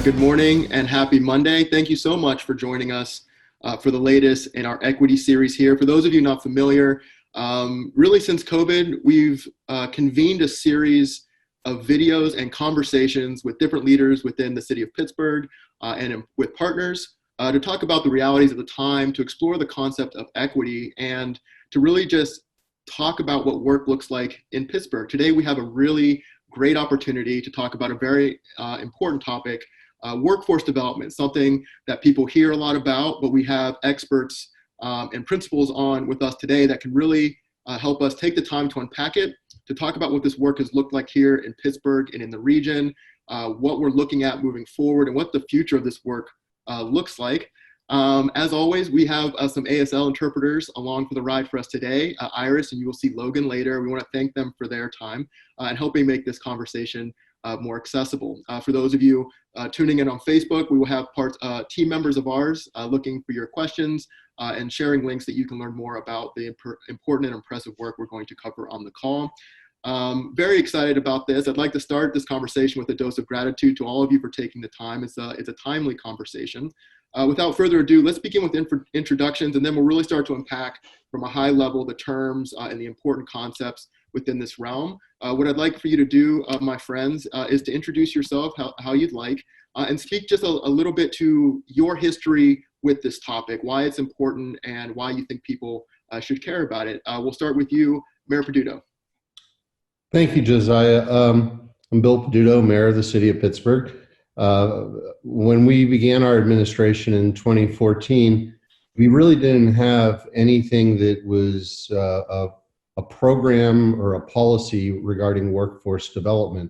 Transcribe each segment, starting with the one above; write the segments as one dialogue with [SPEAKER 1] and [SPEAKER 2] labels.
[SPEAKER 1] Good morning and happy Monday. Thank you so much for joining us for the latest in our equity series here. For those of you not familiar, really since COVID, we've convened a series of videos and conversations with different leaders within the city of Pittsburgh and with partners to talk about the realities of the time, to explore the concept of equity, and to really just talk about what work looks like in Pittsburgh. Today, we have a really great opportunity to talk about a very important topic, workforce development, something that people hear a lot about, but we have experts and principals on with us today that can really help us take the time to unpack it, to talk about what this work has looked like here in Pittsburgh and in the region, what we're looking at moving forward, and what the future of this work looks like. As always, we have some ASL interpreters along for the ride for us today, Iris, and you will see Logan later. We want to thank them for their time and helping make this conversation more accessible. For those of you tuning in on Facebook, we will have team members of ours looking for your questions and sharing links that you can learn more about the important and impressive work we're going to cover on the call. Very excited about this. I'd like to start this conversation with a dose of gratitude to all of you for taking the time. It's a timely conversation. Without further ado, let's begin with introductions, and then we'll really start to unpack from a high level the terms and the important concepts within this realm. What I'd like for you to do, my friends, is to introduce yourself how you'd like, and speak just a little bit to your history with this topic, why it's important, and why you think people should care about it. We'll start with you, Mayor Peduto.
[SPEAKER 2] Thank you, Josiah. I'm Bill Peduto, Mayor of the City of Pittsburgh. When we began our administration in 2014, we really didn't have anything that was a program or a policy regarding workforce development.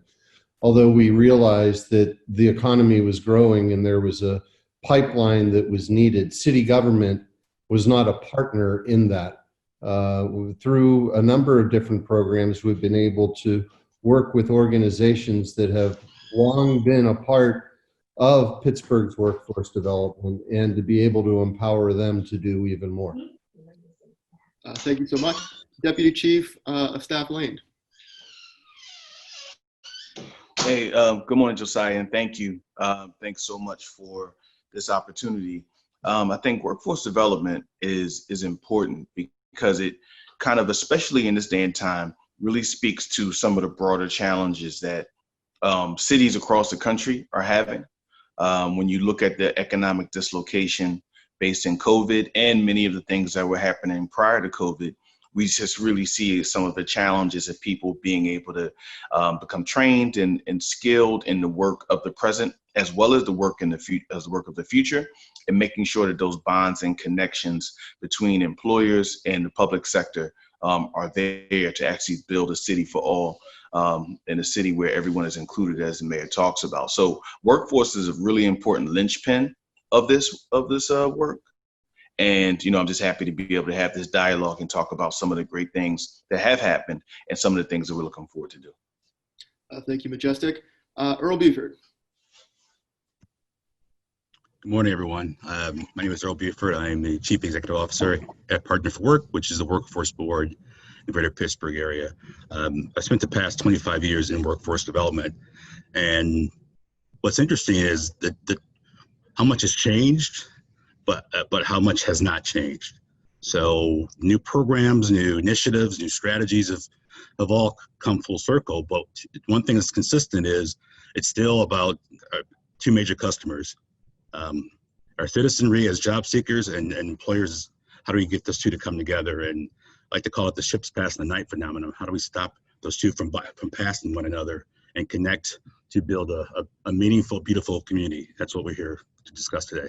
[SPEAKER 2] Although we realized that the economy was growing and there was a pipeline that was needed, city government was not a partner in that. Through a number of different programs, we've been able to work with organizations that have long been a part of Pittsburgh's workforce development and to be able to empower them to do even more.
[SPEAKER 1] Thank you so much. Deputy Chief of Staff Lane.
[SPEAKER 3] Hey, good morning, Josiah, and thank you. Thanks so much for this opportunity. I think workforce development is important because it kind of, especially in this day and time, really speaks to some of the broader challenges that cities across the country are having. When you look at the economic dislocation based in COVID and many of the things that were happening prior to COVID, we just really see some of the challenges of people being able to become trained and skilled in the work of the present, as well as the work of the future, and making sure that those bonds and connections between employers and the public sector are there to actually build a city for all, in a city where everyone is included, as the mayor talks about. So workforce is a really important linchpin of this work. And, I'm just happy to be able to have this dialogue and talk about some of the great things that have happened and some of the things that we're looking forward to do.
[SPEAKER 1] Thank you, Majestic. Earl Buford.
[SPEAKER 4] Good morning, everyone. My name is Earl Buford. I am the Chief Executive Officer at Partner for Work, which is the workforce board in the greater Pittsburgh area. I spent the past 25 years in workforce development. And what's interesting is that how much has changed, but how much has not changed. So new programs, new initiatives, new strategies have all come full circle. But one thing that's consistent is it's still about two major customers. Our citizenry as job seekers and employers. How do we get those two to come together? And I like to call it the ships passing the night phenomenon. How do we stop those two from passing one another and connect to build a meaningful, beautiful community? That's what we're here to discuss today.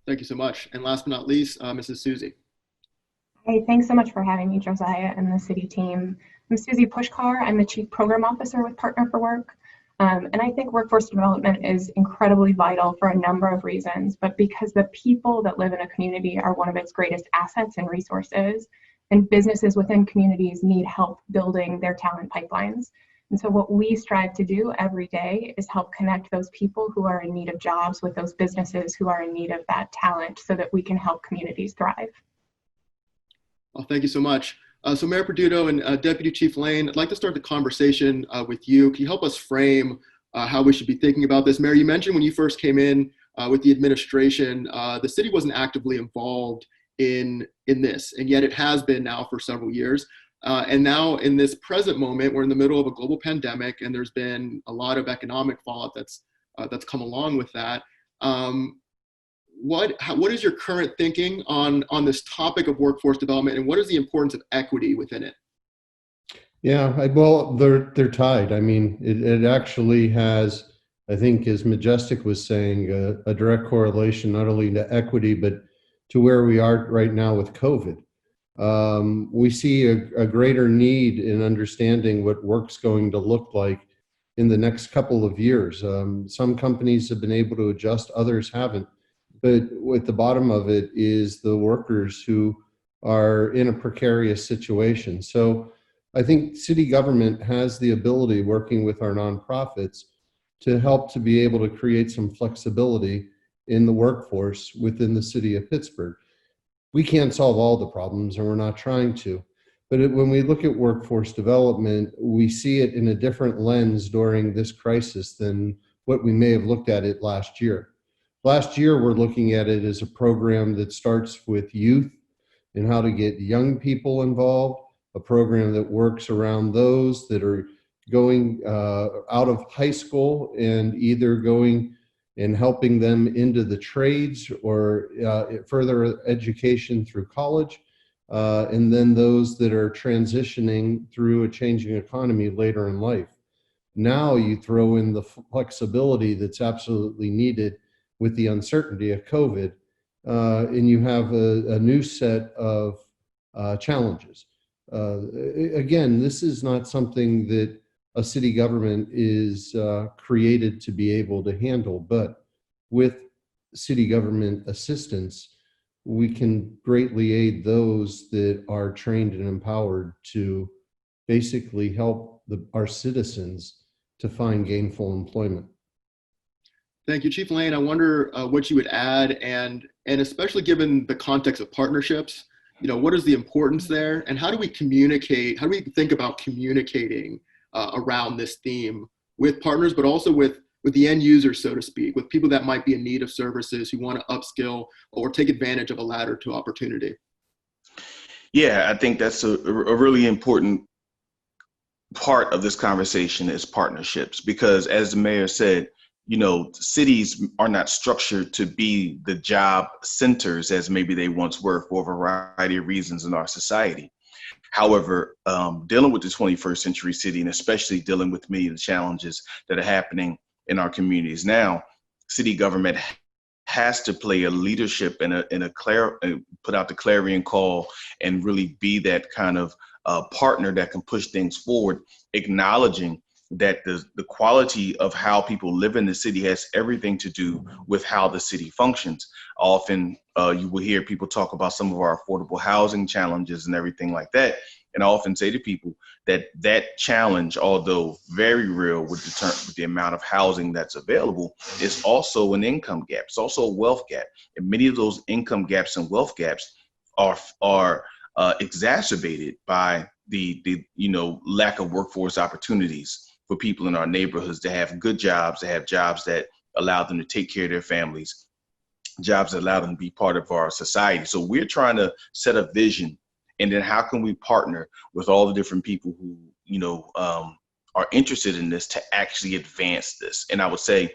[SPEAKER 1] Thank you so much. And last but not least, Mrs. Susie.
[SPEAKER 5] Hey, thanks so much for having me, Josiah, and the city team. I'm Susie Puskar. I'm the Chief Program Officer with Partner for Work. And I think workforce development is incredibly vital for a number of reasons, but because the people that live in a community are one of its greatest assets and resources, and businesses within communities need help building their talent pipelines. And so what we strive to do every day is help connect those people who are in need of jobs with those businesses who are in need of that talent so that we can help communities thrive.
[SPEAKER 1] Well, thank you so much. So Mayor Peduto and Deputy Chief Lane, I'd like to start the conversation with you. Can you help us frame how we should be thinking about this. Mayor, you mentioned when you first came in with the administration, the city wasn't actively involved in this, and yet it has been now for several years. And now in this present moment, we're in the middle of a global pandemic, and there's been a lot of economic fallout that's come along with that. What is your current thinking on this topic of workforce development, and what is the importance of equity within it?
[SPEAKER 2] Yeah, well, they're tied. I mean, it actually has, I think, as Majestic was saying, a direct correlation not only to equity, but to where we are right now with COVID. We see a greater need in understanding what work's going to look like in the next couple of years. Some companies have been able to adjust, others haven't. But at the bottom of it is the workers who are in a precarious situation. So I think city government has the ability, working with our nonprofits, to help to be able to create some flexibility in the workforce within the city of Pittsburgh. We can't solve all the problems, and we're not trying to. But when we look at workforce development, we see it in a different lens during this crisis than what we may have looked at it last year. Last year, we're looking at it as a program that starts with youth and how to get young people involved, a program that works around those that are going out of high school and either going and helping them into the trades or further education through college, and then those that are transitioning through a changing economy later in life. Now you throw in the flexibility that's absolutely needed with the uncertainty of COVID, and you have a new set of challenges. Again, this is not something that a city government is created to be able to handle, but with city government assistance, we can greatly aid those that are trained and empowered to basically help our citizens to find gainful employment.
[SPEAKER 1] Thank you, Chief Lane. I wonder what you would add, and especially given the context of partnerships, what is the importance there, and how do we communicate? How do we think about communicating around this theme with partners, but also with the end users, so to speak, with people that might be in need of services who want to upskill or take advantage of a ladder to opportunity?
[SPEAKER 3] Yeah, I think that's a really important part of this conversation is partnerships, because as the mayor said, cities are not structured to be the job centers as maybe they once were for a variety of reasons in our society. However, dealing with the 21st century city, and especially dealing with many of the challenges that are happening in our communities now, city government has to play a leadership and put out the clarion call and really be that kind of partner that can push things forward, acknowledging that the quality of how people live in the city has everything to do with how the city functions. Often you will hear people talk about some of our affordable housing challenges and everything like that. And I often say to people that challenge, although very real with the amount of housing that's available, is also an income gap. It's also a wealth gap. And many of those income gaps and wealth gaps are exacerbated by the lack of workforce opportunities for people in our neighborhoods to have good jobs, to have jobs that allow them to take care of their families, jobs that allow them to be part of our society. So we're trying to set a vision, and then how can we partner with all the different people who, are interested in this to actually advance this? And I would say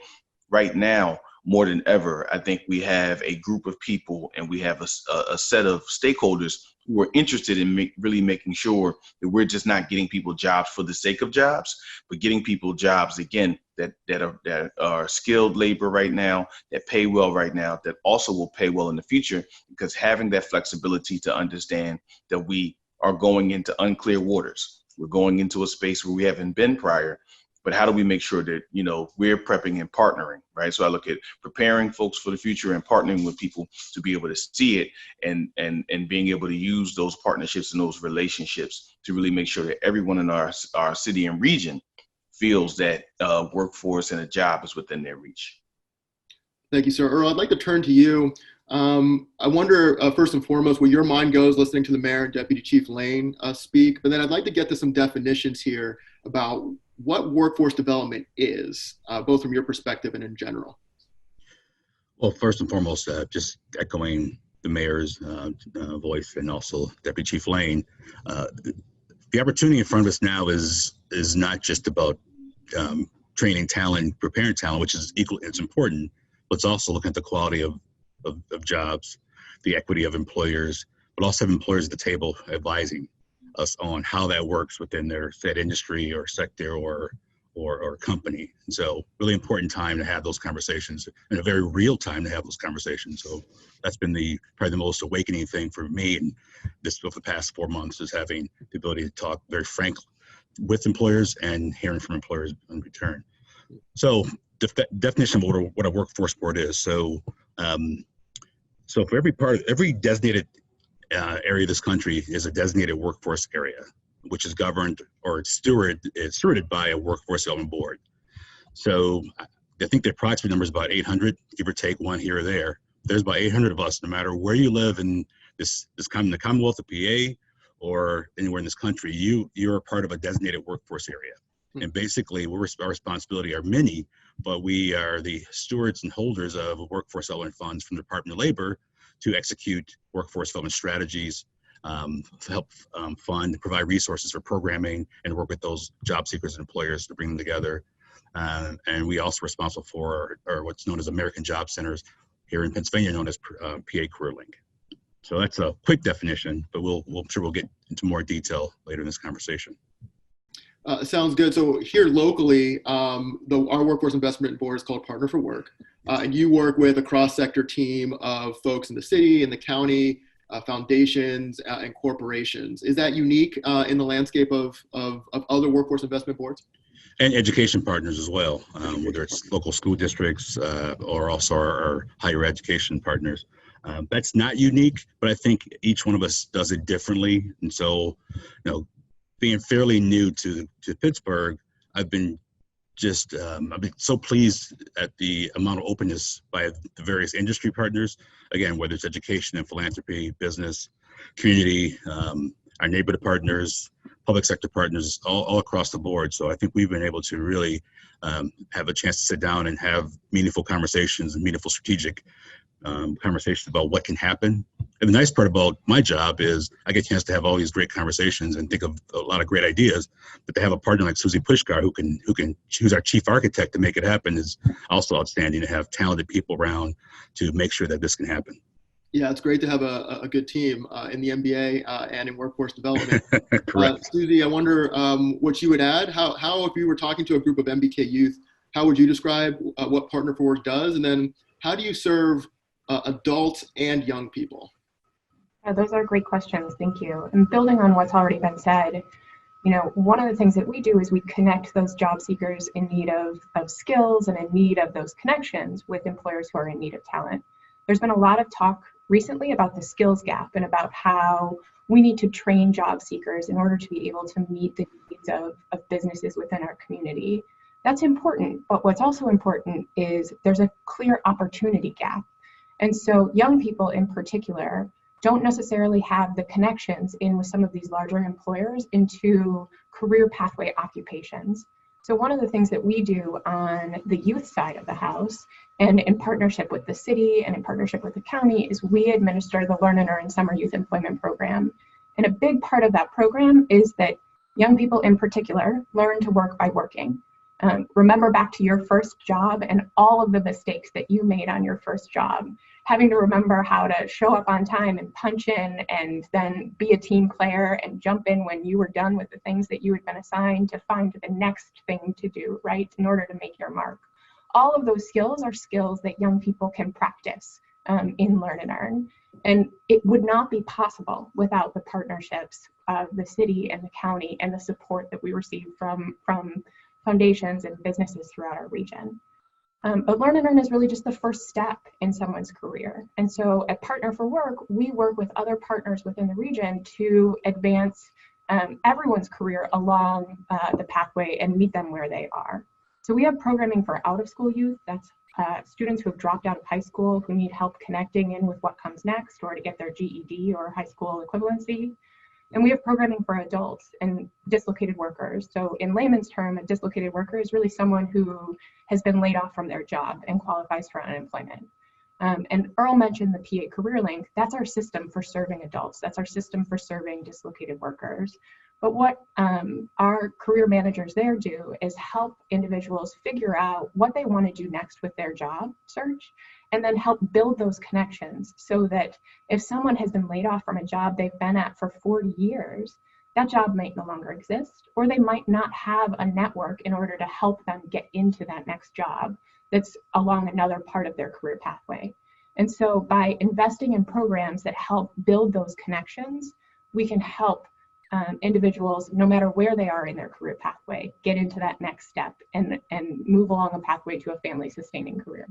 [SPEAKER 3] right now, more than ever, I think we have a group of people and we have a set of stakeholders who are interested in really making sure that we're just not getting people jobs for the sake of jobs, but getting people jobs, again, that are skilled labor right now, that pay well right now, that also will pay well in the future, because having that flexibility to understand that we are going into unclear waters. We're going into a space where we haven't been prior. But how do we make sure that, we're prepping and partnering, right? So I look at preparing folks for the future and partnering with people to be able to see it and being able to use those partnerships and those relationships to really make sure that everyone in our city and region feels that workforce and a job is within their reach.
[SPEAKER 1] Thank you, sir. Earl, I'd like to turn to you. I wonder, first and foremost, where your mind goes listening to the mayor and Deputy Chief Lane speak, but then I'd like to get to some definitions here about what workforce development is, both from your perspective and in general.
[SPEAKER 4] Well, first and foremost, just echoing the mayor's voice and also Deputy Chief Lane, the opportunity in front of us now is not just about training talent, preparing talent, which is equal. It's important, but it's also looking at the quality of jobs, the equity of employers, but also have employers at the table advising us on how that works within their said industry or sector or company. And so really important time to have those conversations, and a very real time to have those conversations. So that's been probably the most awakening thing for me in this over the past 4 months, is having the ability to talk very frankly with employers and hearing from employers in return. So the definition of what a workforce board is. So for every designated area of this country is a designated workforce area, which is governed or stewarded by a workforce development board. So I think the approximate number is about 800, give or take one here or there. There's about 800 of us, no matter where you live in the Commonwealth of PA or anywhere in this country, you're a part of a designated workforce area. And basically, our responsibility are many, but we are the stewards and holders of workforce development funds from the Department of Labor to execute workforce development strategies, to help fund and provide resources for programming, and work with those job seekers and employers to bring them together. And we also responsible for what's known as American Job Centers here in Pennsylvania, known as PA Career Link. So that's a quick definition, but I'm sure we'll get into more detail later in this conversation.
[SPEAKER 1] Sounds good. So here locally, our Workforce Investment Board is called Partner for Work. And you work with a cross-sector team of folks in the city, in the county, foundations, and corporations. Is that unique in the landscape of other workforce investment boards?
[SPEAKER 4] And education partners as well, whether it's local school districts or also our higher education partners. That's not unique, but I think each one of us does it differently. And so, being fairly new to Pittsburgh, I've been so pleased at the amount of openness by the various industry partners. Again, whether it's education and philanthropy, business, community, our neighborhood partners, public sector partners, all across the board. So I think we've been able to really have a chance to sit down and have meaningful conversations and meaningful strategic conversations about what can happen. And the nice part about my job is I get a chance to have all these great conversations and think of a lot of great ideas, but to have a partner like Susie Puskar who's our chief architect to make it happen is also outstanding, to have talented people around to make sure that this can happen.
[SPEAKER 1] Yeah, it's great to have a good team in the MBA and in workforce development.
[SPEAKER 4] Correct.
[SPEAKER 1] Susie, I wonder what you would add. How, if you were talking to a group of MBK youth, how would you describe what Partner for Work does? And then how do you serve adults and young people?
[SPEAKER 5] Those are great questions. Thank you. And building on what's already been said, one of the things that we do is we connect those job seekers in need of skills and in need of those connections with employers who are in need of talent. There's been a lot of talk recently about the skills gap and about how we need to train job seekers in order to be able to meet the needs of businesses within our community. That's important, but what's also important is there's a clear opportunity gap. And so young people in particular don't necessarily have the connections in with some of these larger employers into career pathway occupations. So one of the things that we do on the youth side of the house, and in partnership with the city and in partnership with the county, is we administer the Learn and Earn Summer Youth Employment Program. And a big part of that program is that young people in particular learn to work by working. Remember back to your first job and all of the mistakes that you made on your first job, having to remember how to show up on time and punch in and then be a team player and jump in when you were done with the things that you had been assigned to find the next thing to do, right, in order to make your mark. All of those skills are skills that young people can practice in Learn and Earn. And it would not be possible without the partnerships of the city and the county and the support that we receive from foundations and businesses throughout our region. But Learn and Earn is really just the first step in someone's career. And so at Partner for Work, we work with other partners within the region to advance everyone's career along the pathway and meet them where they are. So we have programming for out-of-school youth. That's students who have dropped out of high school who need help connecting in with what comes next or to get their GED or high school equivalency. And we have programming for adults and dislocated workers. So in layman's term, a dislocated worker is really someone who has been laid off from their job and qualifies for unemployment. And Earl mentioned the PA Career Link. That's our system for serving adults. That's our system for serving dislocated workers. But what our career managers there do is help individuals figure out what they want to do next with their job search, and then help build those connections so that if someone has been laid off from a job they've been at for 40 years, that job might no longer exist, or they might not have a network in order to help them get into that next job that's along another part of their career pathway. And so by investing in programs that help build those connections, we can help individuals, no matter where they are in their career pathway, get into that next step and move along a pathway to a family sustaining career.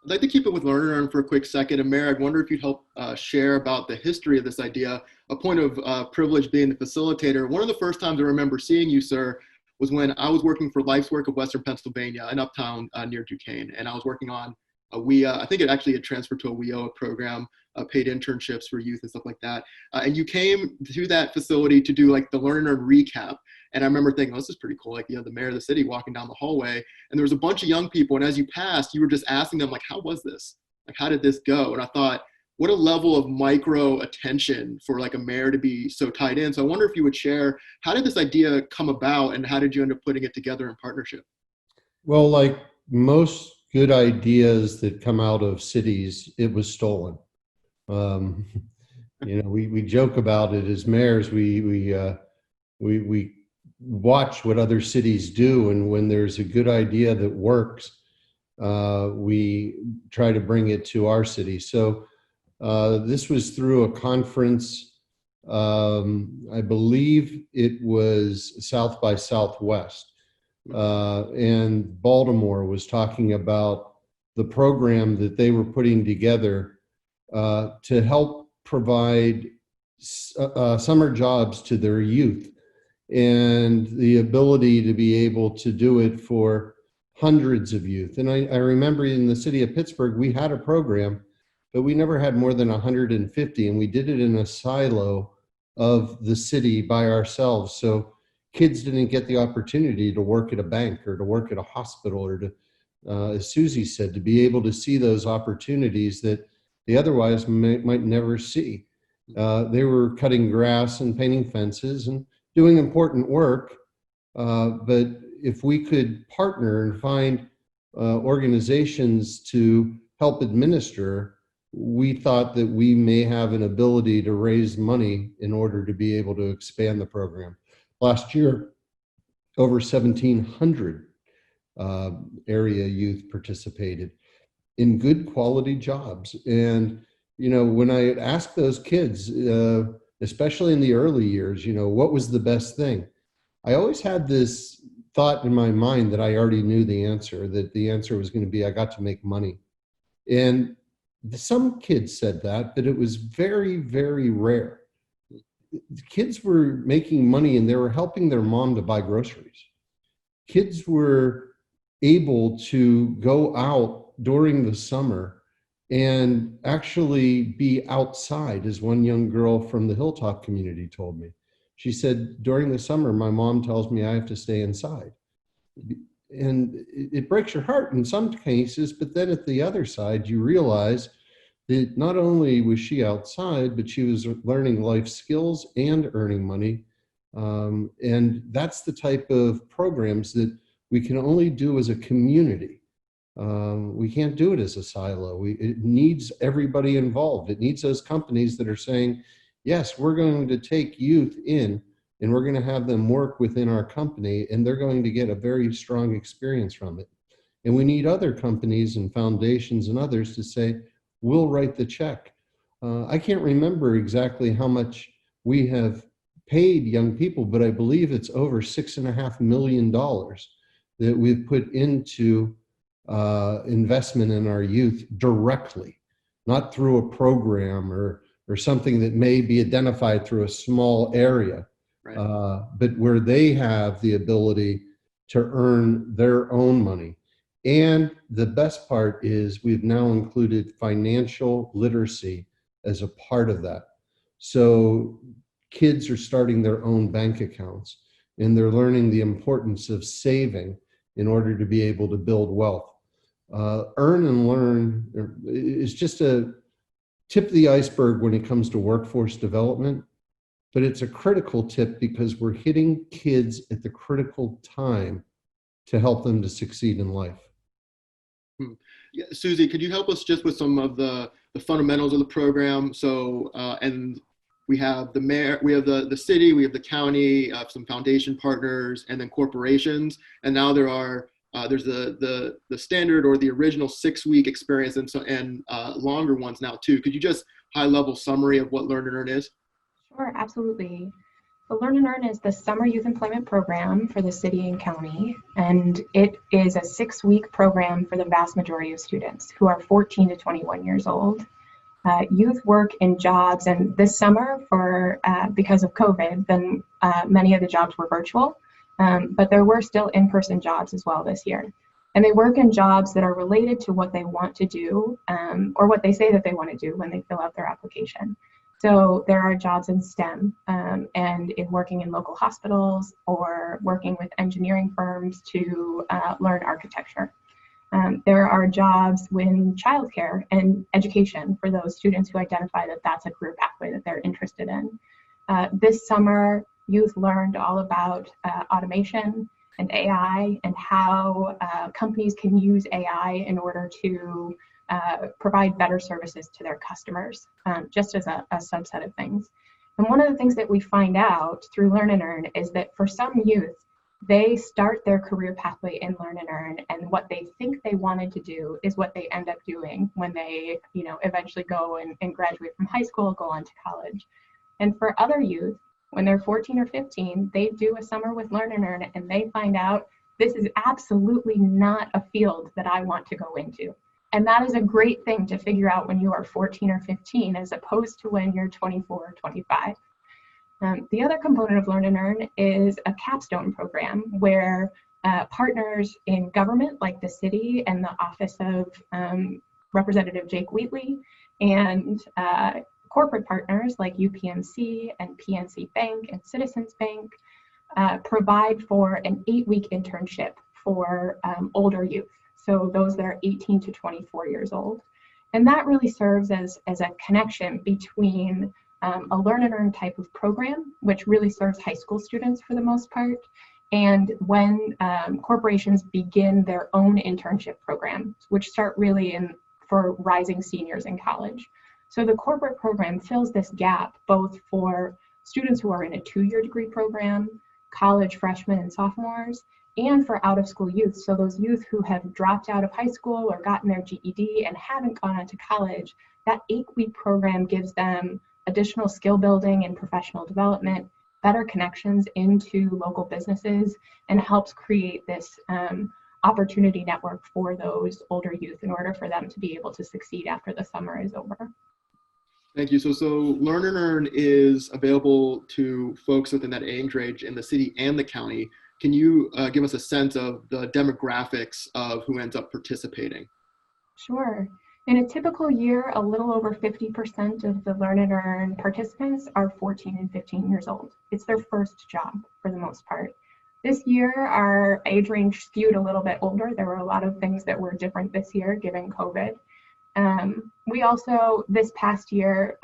[SPEAKER 1] I'd like to keep it with Learn and Earn for a quick second. And Mayor, I'd wonder if you'd help share about the history of this idea. A point of privilege being the facilitator. One of the first times I remember seeing you, sir, was when I was working for Life's Work of Western Pennsylvania in Uptown near Duquesne. And I was working on a WIA, I think it actually had transferred to a WIA program, paid internships for youth and stuff like that. And you came to that facility to do like the Learn and Earn recap. And I remember thinking, oh, this is pretty cool. Like, the mayor of the city walking down the hallway, and there was a bunch of young people. And as you passed, you were just asking them, like, how was this? Like, how did this go? And I thought, what a level of micro attention for like a mayor to be so tied in. So I wonder if you would share, how did this idea come about, and how did you end up putting it together in partnership?
[SPEAKER 2] Well, like most good ideas that come out of cities, it was stolen. We joke about it as mayors. We watch what other cities do, and when there's a good idea that works, we try to bring it to our city. So this was through a conference. I believe it was South by Southwest. And Baltimore was talking about the program that they were putting together to help provide summer jobs to their youth, and the ability to be able to do it for hundreds of youth. And I remember in the city of Pittsburgh, we had a program, but we never had more than 150, and we did it in a silo of the city by ourselves. So kids didn't get the opportunity to work at a bank or to work at a hospital, or to, as Susie said, to be able to see those opportunities that they otherwise might never see. They were cutting grass and painting fences and doing important work. But if we could partner and find organizations to help administer, we thought that we may have an ability to raise money in order to be able to expand the program. Last year, over 1,700 area youth participated in good quality jobs. And, when I asked those kids, especially in the early years, what was the best thing? I always had this thought in my mind that I already knew the answer, that the answer was going to be, I got to make money. And some kids said that, but it was very, very rare. Kids were making money and they were helping their mom to buy groceries. Kids were able to go out during the summer and actually be outside, as one young girl from the Hilltop community told me. She said, during the summer, my mom tells me I have to stay inside. And it breaks your heart in some cases, but then at the other side, you realize that not only was she outside, but she was learning life skills and earning money. And that's the type of programs that we can only do as a community. We can't do it as a silo. It needs everybody involved. It needs those companies that are saying, yes, we're going to take youth in and we're going to have them work within our company, and they're going to get a very strong experience from it. And we need other companies and foundations and others to say, we'll write the check. I can't remember exactly how much we have paid young people, but I believe it's over $6.5 million that we've put into investment in our youth directly, not through a program or something that may be identified through a small area, right. But where they have the ability to earn their own money. And the best part is we've now included financial literacy as a part of that. So kids are starting their own bank accounts, and they're learning the importance of saving in order to be able to build wealth. Earn and Learn is just a tip of the iceberg when it comes to workforce development, but it's a critical tip because we're hitting kids at the critical time to help them to succeed in life.
[SPEAKER 1] Yeah, Susie, could you help us just with some of the fundamentals of the program? So, and we have the mayor, we have the city, we have the county, some foundation partners, and then corporations. And now there's the standard or the original 6-week experience, and longer ones now too. Could you just high level summary of what Learn and Earn is?
[SPEAKER 5] Sure, absolutely. The Learn and Earn is the summer youth employment program for the city and county, and it is a 6-week program for the vast majority of students who are 14 to 21 years old. Youth work in jobs, and this summer, because of COVID, then many of the jobs were virtual, but there were still in-person jobs as well this year. And they work in jobs that are related to what they want to do, or what they say that they want to do when they fill out their application. So there are jobs in STEM and in working in local hospitals or working with engineering firms to learn architecture. There are jobs in childcare and education for those students who identify that that's a career pathway that they're interested in. This summer, youth learned all about automation and AI and how companies can use AI in order to provide better services to their customers, just as a subset of things. And one of the things that we find out through Learn and Earn is that for some youth, they start their career pathway in Learn and Earn, and what they think they wanted to do is what they end up doing when they, eventually go and graduate from high school, go on to college. And for other youth, when they're 14 or 15, they do a summer with Learn and Earn, and they find out this is absolutely not a field that I want to go into. And that is a great thing to figure out when you are 14 or 15, as opposed to when you're 24 or 25. The other component of Learn and Earn is a capstone program where partners in government, like the city and the office of Representative Jake Wheatley, and corporate partners like UPMC and PNC Bank and Citizens Bank provide for an 8-week internship for older youth. So those that are 18 to 24 years old. And that really serves as a connection between a Learn and Earn type of program, which really serves high school students for the most part, and when corporations begin their own internship programs, which start really for rising seniors in college. So the corporate program fills this gap both for students who are in a 2-year degree program, college freshmen and sophomores, and for out-of-school youth. So those youth who have dropped out of high school or gotten their GED and haven't gone on to college, that 8-week program gives them additional skill building and professional development, better connections into local businesses, and helps create this opportunity network for those older youth in order for them to be able to succeed after the summer is over.
[SPEAKER 1] Thank you. So Learn and Earn is available to folks within that age range in the city and the county. Can you give us a sense of the demographics of who ends up participating?
[SPEAKER 5] Sure. In a typical year, a little over 50% of the Learn and Earn participants are 14 and 15 years old. It's their first job for the most part. This year, our age range skewed a little bit older. There were a lot of things that were different this year given COVID. We also, this past year,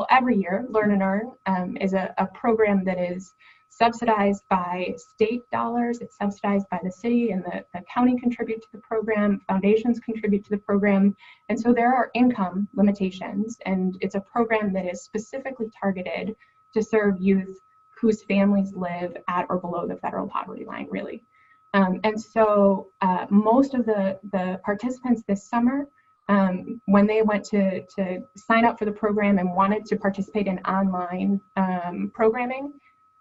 [SPEAKER 5] every year, Learn and Earn is a program that is subsidized by state dollars. It's subsidized by the city, and the county contribute to the program, foundations contribute to the program. And so there are income limitations, and it's a program that is specifically targeted to serve youth whose families live at or below the federal poverty line, really. And so most of the participants this summer, when they went to sign up for the program and wanted to participate in online programming,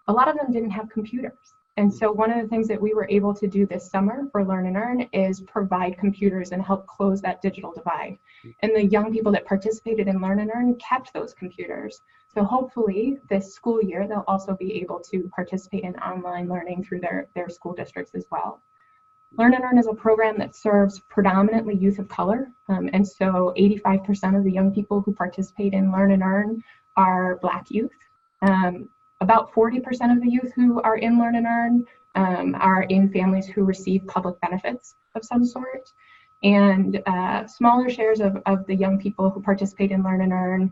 [SPEAKER 5] a lot of them didn't have computers. And so one of the things that we were able to do this summer for Learn and Earn is provide computers and help close that digital divide. And the young people that participated in Learn and Earn kept those computers. So hopefully this school year, they'll also be able to participate in online learning through their school districts as well. Learn and Earn is a program that serves predominantly youth of color. And so 85% of the young people who participate in Learn and Earn are Black youth. About 40% of the youth who are in Learn and Earn are in families who receive public benefits of some sort. And smaller shares of the young people who participate in Learn and Earn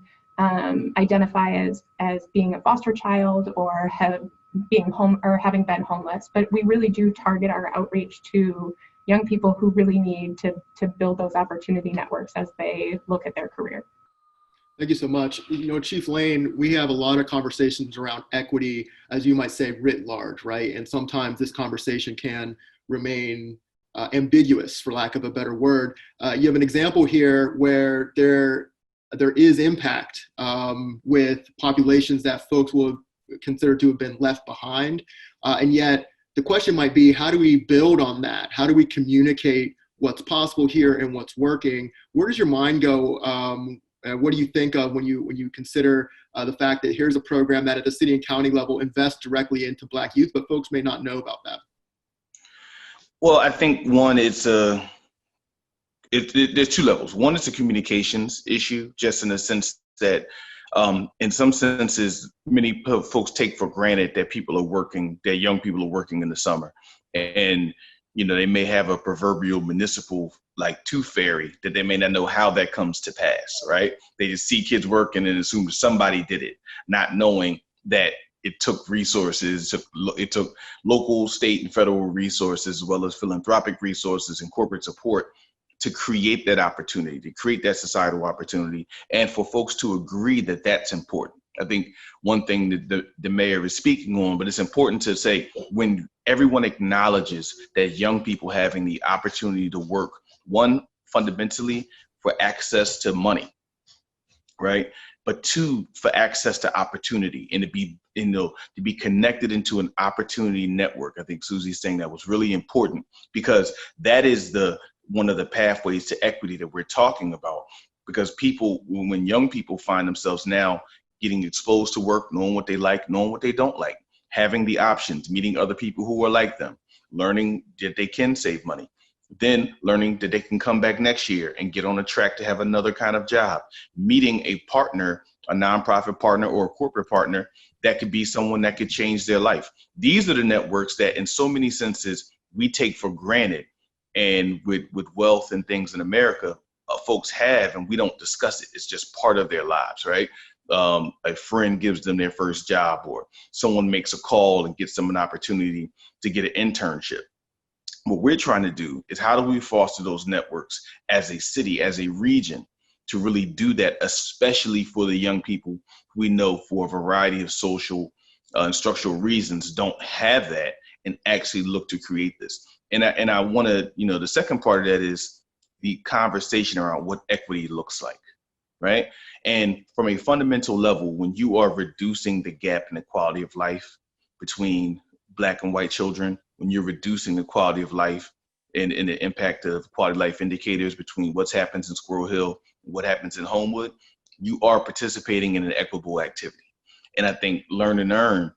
[SPEAKER 5] identify as being a foster child or having been homeless. But we really do target our outreach to young people who really need to build those opportunity networks as they look at their career.
[SPEAKER 1] Thank you so much. Chief Lane, we have a lot of conversations around equity, as you might say, writ large, right? And sometimes this conversation can remain ambiguous, for lack of a better word. You have an example here where there is impact with populations that folks will consider to have been left behind. And yet the question might be, how do we build on that? How do we communicate what's possible here and what's working? Where does your mind go? What do you think of when you consider the fact that here's a program that at the city and county level invests directly into Black youth, but folks may not know about that?
[SPEAKER 3] Well, I think one, there's two levels. One is a communications issue, just in the sense that in some senses, many folks take for granted that young people are working in the summer. And they may have a proverbial municipal tooth fairy that they may not know how that comes to pass, right? They just see kids working and assume somebody did it, not knowing that it took resources, it took local, state, and federal resources, as well as philanthropic resources and corporate support to create that opportunity, to create that societal opportunity, and for folks to agree that that's important. I think one thing that the mayor is speaking on, but it's important to say, when everyone acknowledges that young people having the opportunity to work, one, fundamentally for access to money, right? But two, for access to opportunity and to be connected into an opportunity network. I think Susie's saying that was really important, because that is one of the pathways to equity that we're talking about. Because when young people find themselves now getting exposed to work, knowing what they like, knowing what they don't like, having the options, meeting other people who are like them, learning that they can save money, then learning that they can come back next year and get on a track to have another kind of job, meeting a partner, a nonprofit partner or a corporate partner that could be someone that could change their life. These are the networks that in so many senses we take for granted, and with wealth and things in America, folks have, and we don't discuss it. It's just part of their lives, right? A friend gives them their first job, or someone makes a call and gets them an opportunity to get an internship. What we're trying to do is, how do we foster those networks as a city, as a region, to really do that, especially for the young people we know for a variety of social and structural reasons don't have that, and actually look to create this. And I want to, the second part of that is the conversation around what equity looks like, right? And from a fundamental level, when you are reducing the gap in the quality of life between Black and white children, when you're reducing the quality of life and the impact of quality of life indicators between what happens in Squirrel Hill and what happens in Homewood, you are participating in an equitable activity. And I think Learn and Earn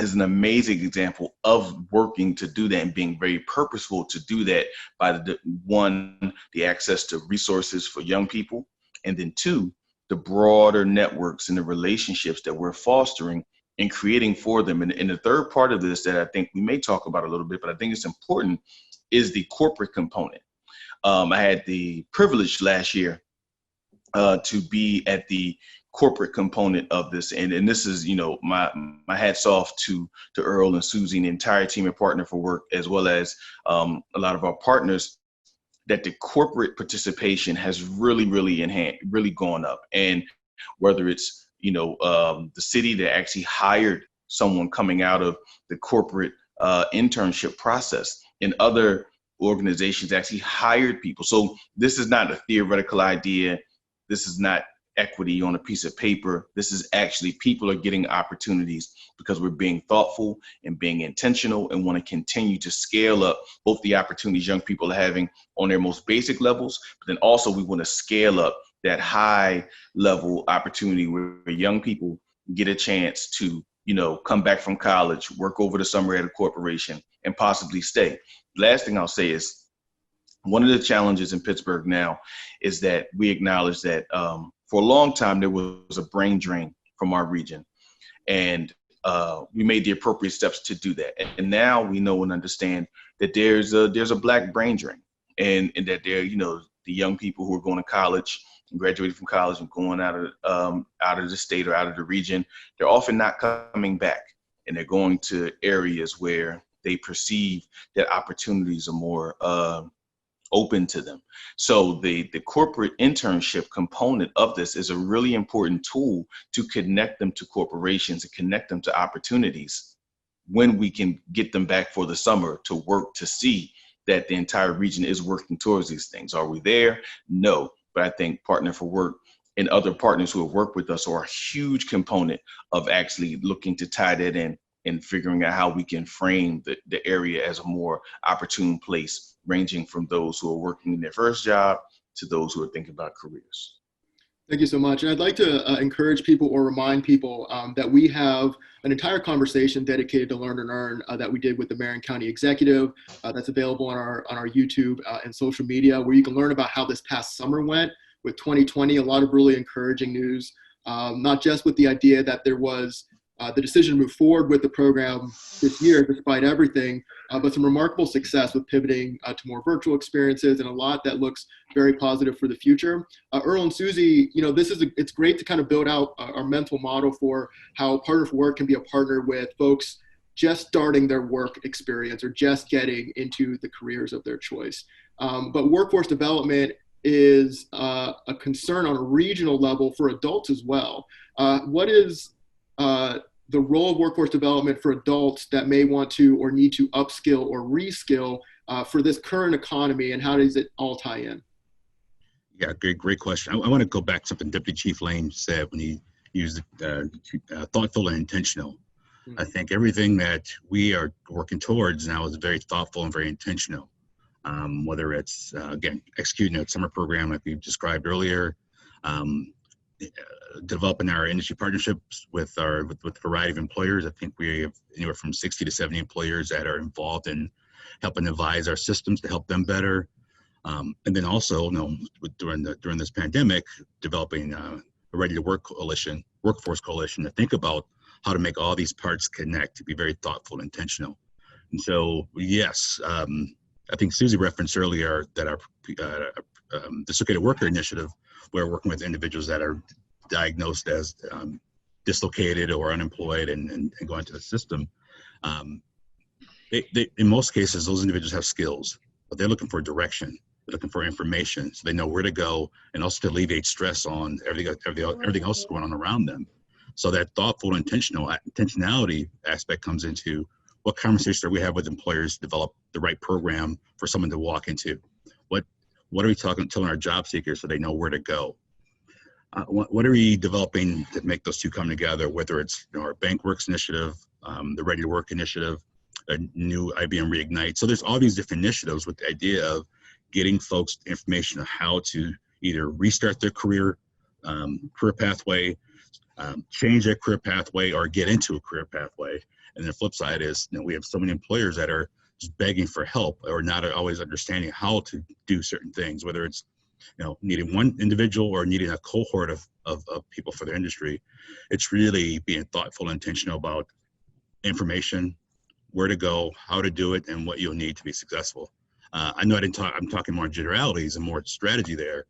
[SPEAKER 3] is an amazing example of working to do that and being very purposeful to do that by the access to resources for young people, and then two, the broader networks and the relationships that we're fostering and creating for them. And the third part of this that I think we may talk about a little bit, but I think it's important, is the corporate component. I had the privilege last year to be at the corporate component of this, and this is, my hats off to Earl and Susie and the entire team at Partner for Work, as well as a lot of our partners, that the corporate participation has really gone up. And whether it's the city that actually hired someone coming out of the corporate internship process, and other organizations actually hired people. So this is not a theoretical idea. This is not equity on a piece of paper. This is actually, people are getting opportunities because we're being thoughtful and being intentional, and want to continue to scale up both the opportunities young people are having on their most basic levels, but then also we want to scale up that high level opportunity where young people get a chance to, come back from college, work over the summer at a corporation, and possibly stay. Last thing I'll say is, one of the challenges in Pittsburgh now is that we acknowledge that for a long time there was a brain drain from our region. And we made the appropriate steps to do that. And now we know and understand that there's a black brain drain, and that there, the young people who are going to college and graduating from college and going out of the state or out of the region, they're often not coming back, and they're going to areas where they perceive that opportunities are more open to them. So the corporate internship component of this is a really important tool to connect them to corporations and connect them to opportunities when we can get them back for the summer to work, to see that the entire region is working towards these things. Are we there? No. But I think Partner for Work and other partners who have worked with us are a huge component of actually looking to tie that in and figuring out how we can frame the area as a more opportune place, ranging from those who are working in their first job to those who are thinking about careers.
[SPEAKER 1] Thank you so much. And I'd like to encourage people or remind people that we have an entire conversation dedicated to Learn and Earn that we did with the Marion County Executive that's available on our YouTube and social media, where you can learn about how this past summer went with 2020. A lot of really encouraging news, not just with the idea that there was the decision to move forward with the program this year, despite everything, but some remarkable success with pivoting to more virtual experiences and a lot that looks very positive for the future. Earl and Susie, it's great to kind of build out our mental model for how Partner for Work can be a partner with folks just starting their work experience or just getting into the careers of their choice. But workforce development is a concern on a regional level for adults as well. What is the role of workforce development for adults that may want to or need to upskill or reskill for this current economy, and how does it all tie in?
[SPEAKER 4] Yeah, great question. I want to go back to something Deputy Chief Lane said when he used thoughtful and intentional. I think everything that we are working towards now is very thoughtful and very intentional. Whether it's, again, executing a summer program like we described earlier, developing our industry partnerships with a variety of employers. I think we have anywhere from 60 to 70 employers that are involved in helping advise our systems to help them better. And then also, during this pandemic, developing a Ready to Work coalition, workforce coalition, to think about how to make all these parts connect, to be very thoughtful and intentional. And so, yes, I think Susie referenced earlier that our Dislocated Worker Initiative, we're working with individuals that are diagnosed as dislocated or unemployed and go into the system. In most cases, those individuals have skills, but they're looking for direction. They're looking for information so they know where to go, and also to alleviate stress on everything else going on around them. So that thoughtful intentionality aspect comes into what conversations do we have with employers to develop the right program for someone to walk into? What are we telling our job seekers so they know where to go? What are we developing to make those two come together, whether it's our BankWorks initiative, the Ready to Work initiative, a new IBM Reignite. So there's all these different initiatives with the idea of getting folks information on how to either restart their career pathway, change their career pathway, or get into a career pathway. And the flip side is, we have so many employers that are just begging for help or not always understanding how to do certain things, whether it's needing one individual or needing a cohort of people for their industry. It's really being thoughtful and intentional about information, where to go, how to do it, and what you'll need to be successful. I know I'm talking more in generalities and more strategy there.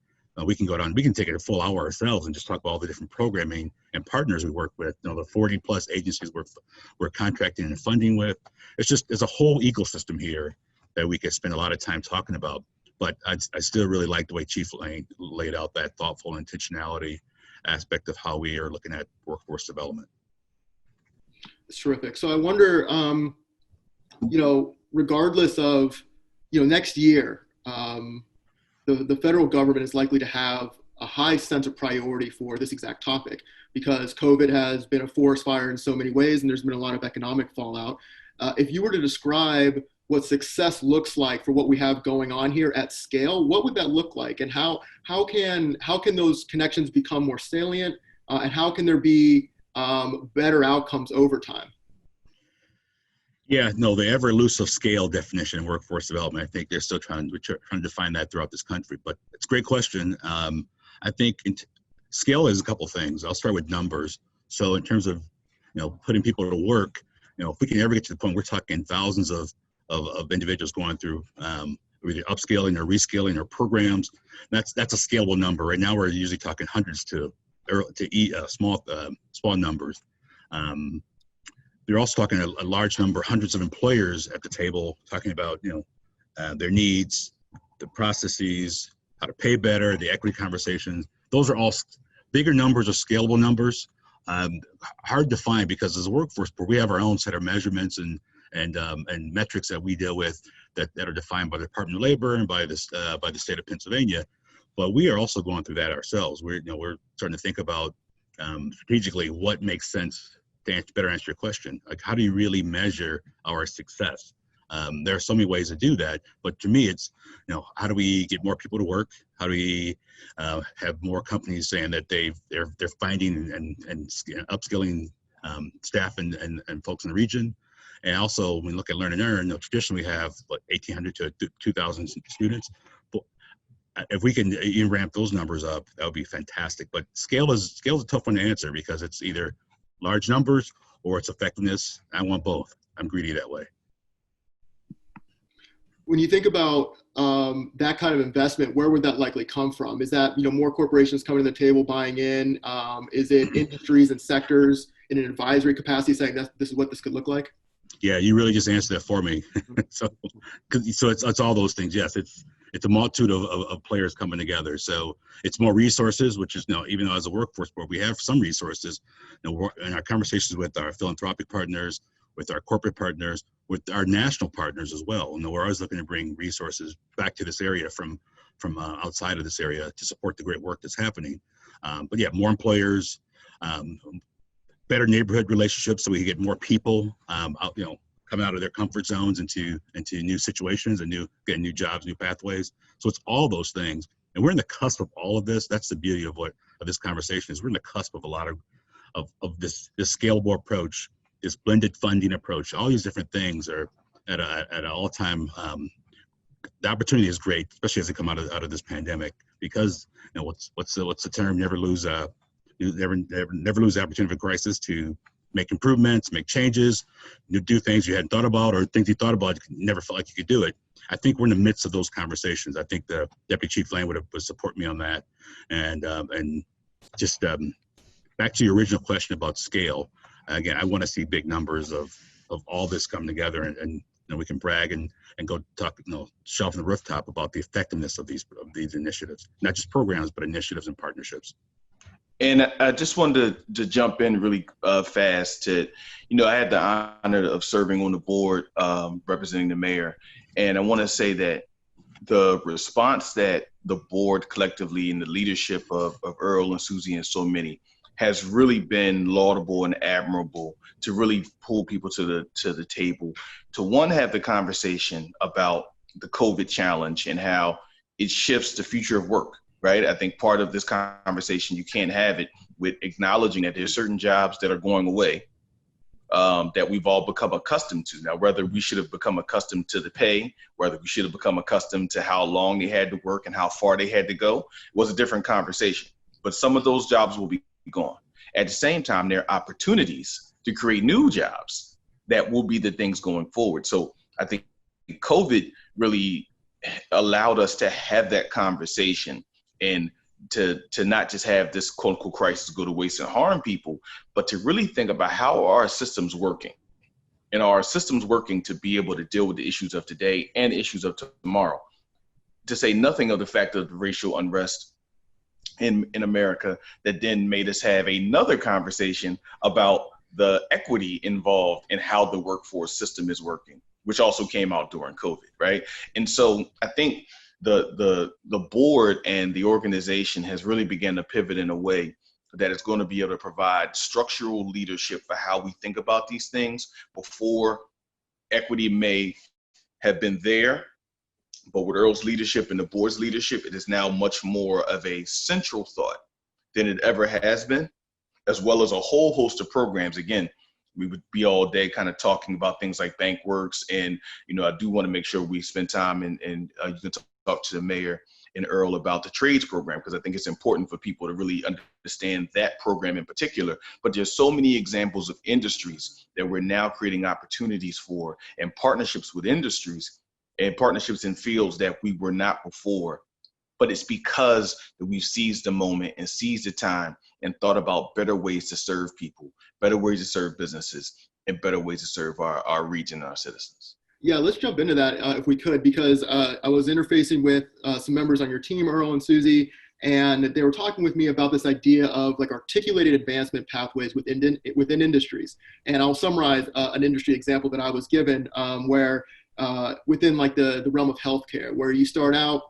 [SPEAKER 4] We can take it a full hour ourselves and just talk about all the different programming and partners we work with, the 40 plus agencies we're contracting and funding with. There's a whole ecosystem here that we could spend a lot of time talking about. But I still really like the way Chief Lane laid out that thoughtful intentionality aspect of how we are looking at workforce development.
[SPEAKER 1] It's terrific. So I wonder, regardless of, next year, the federal government is likely to have a high sense of priority for this exact topic because COVID has been a forest fire in so many ways, and there's been a lot of economic fallout. If you were to describe what success looks like for what we have going on here at scale, what would that look like? And how can those connections become more salient? And how can there be better outcomes over time?
[SPEAKER 4] Yeah, no, the ever elusive scale definition in workforce development, I think they're still trying to define that throughout this country, but it's a great question. I think scale is a couple things. I'll start with numbers. So in terms of putting people to work, if we can ever get to the point we're talking thousands of individuals going through either upscaling or reskilling or programs, that's a scalable number. Right now, we're usually talking hundreds to small numbers. They're also talking a large number, hundreds of employers at the table talking about their needs, the processes, how to pay better, the equity conversations. Those are all bigger numbers or scalable numbers. Hard to find because as a workforce, we have our own set of measurements and metrics that we deal with that are defined by the Department of Labor and by the state of Pennsylvania. But we are also going through that ourselves. We're starting to think about strategically what makes sense to better answer your question. Like, how do you really measure our success? There are so many ways to do that, but to me, it's how do we get more people to work? How do we have more companies saying that they're finding and upskilling staff and folks in the region? And also, when we look at Learn and Earn, traditionally we have 1,800 to 2,000 students. But if we can even ramp those numbers up, that would be fantastic. But scale is a tough one to answer because it's either large numbers or it's effectiveness. I want both. I'm greedy that way.
[SPEAKER 1] When you think about that kind of investment, where would that likely come from? Is that more corporations coming to the table buying in? Is it industries and sectors in an advisory capacity saying that this is what this could look like?
[SPEAKER 4] Yeah, you really just answered that for me. so it's all those things. Yes, it's a multitude of players coming together. So it's more resources, which is even though as a workforce board we have some resources. In our conversations with our philanthropic partners, with our corporate partners, with our national partners as well. We're always looking to bring resources back to this area from outside of this area to support the great work that's happening. But yeah, more employers, better neighborhood relationships so we can get more people out, coming out of their comfort zones into new situations and getting new jobs, new pathways. So it's all those things. And we're in the cusp of all of this. That's the beauty of this conversation is we're in the cusp of a lot of this scalable approach, this blended funding approach. All these different things are at an all-time, the opportunity is great, especially as they come out of this pandemic, because what's the term? Never lose the opportunity of a crisis to make improvements, make changes, do things you hadn't thought about or things you thought about you never felt like you could do it. I think we're in the midst of those conversations. I think the Deputy Chief Lane would support me on that. And just back to your original question about scale. Again, I want to see big numbers of all this come together and we can brag and go talk, shout from the rooftop about the effectiveness of these initiatives, not just programs, but initiatives and partnerships.
[SPEAKER 3] And I just wanted to jump in really fast to, I had the honor of serving on the board representing the mayor. And I want to say that the response that the board collectively and the leadership of Earl and Susie and so many has really been laudable and admirable to really pull people to the table, to one, have the conversation about the COVID challenge and how it shifts the future of work. Right. I think part of this conversation, you can't have it with acknowledging that there's certain jobs that are going away that we've all become accustomed to. Now, whether we should have become accustomed to the pay, whether we should have become accustomed to how long they had to work and how far they had to go was a different conversation. But some of those jobs will be gone. At the same time, there are opportunities to create new jobs that will be the things going forward. So I think COVID really allowed us to have that conversation and to not just have this quote unquote crisis go to waste and harm people, but to really think about how are our systems working, and are our systems working to be able to deal with the issues of today and issues of tomorrow, to say nothing of the fact of the racial unrest in America that then made us have another conversation about the equity involved in how the workforce system is working, which also came out during COVID, right? And so I think the board and the organization has really begun to pivot in a way that is going to be able to provide structural leadership for how we think about these things. Before, equity may have been there, but with Earl's leadership and the board's leadership, it is now much more of a central thought than it ever has been, as well as a whole host of programs. Again, we would be all day kind of talking about things like BankWorks, and I do want to make sure we spend time and you can talk to the mayor and Earl about the trades program, because I think it's important for people to really understand that program in particular. But there's so many examples of industries that we're now creating opportunities for, and partnerships with industries and partnerships in fields that we were not before. But it's because that we've seized the moment and seized the time and thought about better ways to serve people, better ways to serve businesses, and better ways to serve our region and our citizens.
[SPEAKER 1] Yeah, let's jump into that if we could, because I was interfacing with some members on your team, Earl and Susie, and they were talking with me about this idea of like articulated advancement pathways within industries. And I'll summarize an industry example that I was given where within like the realm of healthcare, where you start out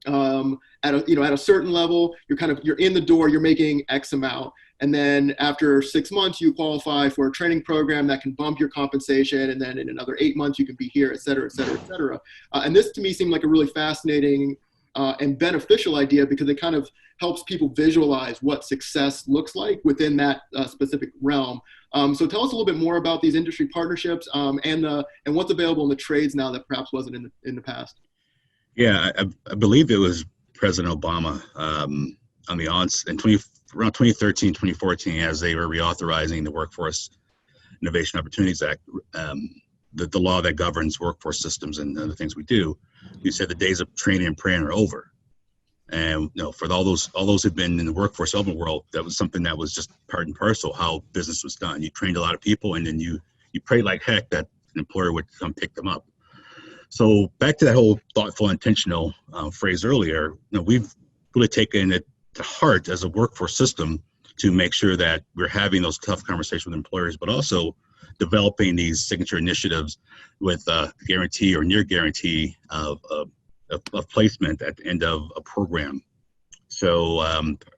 [SPEAKER 1] at a certain level, you're in the door, you're making X amount. And then after 6 months, you qualify for a training program that can bump your compensation. And then in another 8 months, you can be here, et cetera, et cetera, et cetera. And this to me seemed like a really fascinating and beneficial idea, because it kind of helps people visualize what success looks like within that specific realm. So tell us a little bit more about these industry partnerships and what's available in the trades now that perhaps wasn't in the past.
[SPEAKER 4] Yeah, I believe it was President Obama on the around 2013, 2014, as they were reauthorizing the Workforce Innovation Opportunities Act, the law that governs workforce systems and the things we do. You said the days of training and praying are over. And for all those who've been in the workforce development world, that was something that was just part and parcel how business was done. You trained a lot of people, and then you prayed like heck that an employer would come pick them up. So back to that whole thoughtful, intentional phrase earlier, we've really taken it to heart as a workforce system to make sure that we're having those tough conversations with employers, but also developing these signature initiatives with guarantee or near guarantee of placement at the end of a program. So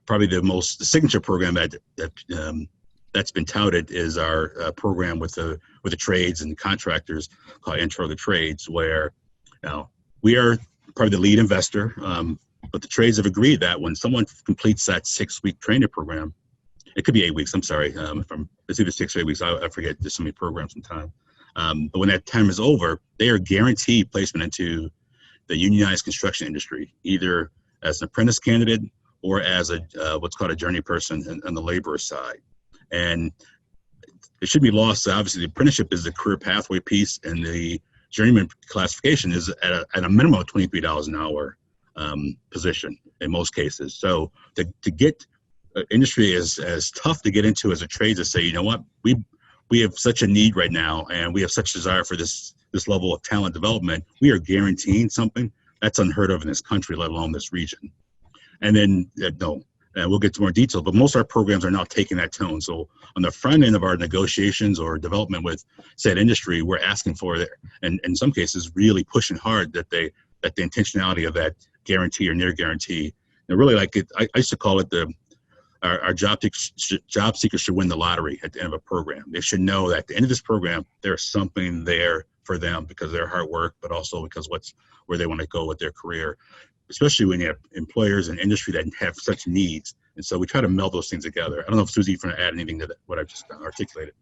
[SPEAKER 4] probably the signature program that's been touted is our program with the trades and contractors called Intro to the Trades, where we are probably the lead investor, but the trades have agreed that when someone completes that 6-week training program, it could be 8 weeks, I'm sorry, it's either 6 or 8 weeks, I forget, there's so many programs in time. But when that time is over, they are guaranteed placement into the unionized construction industry, either as an apprentice candidate or as what's called a journey person on the laborer side. And it should be lost. Obviously, the apprenticeship is the career pathway piece, and the journeyman classification is at a minimum of $23 an hour position in most cases. So to get industry as tough to get into as a trade, to say, you know what, we have such a need right now, and we have such desire for this level of talent development. We are guaranteeing something that's unheard of in this country, let alone this region. And then we'll get to more detail, but most of our programs are now taking that tone. So on the front end of our negotiations or development with said industry, we're asking for it, and in some cases really pushing hard that the intentionality of that guarantee or near guarantee. And really, like I used to call it our job seekers should win the lottery at the end of a program. They should know that at the end of this program, there's something there for them because of their hard work, but also because where they want to go with their career, especially when you have employers and industry that have such needs. And so we try to meld those things together. I don't know if Susie, you want to add anything to what I've just articulated.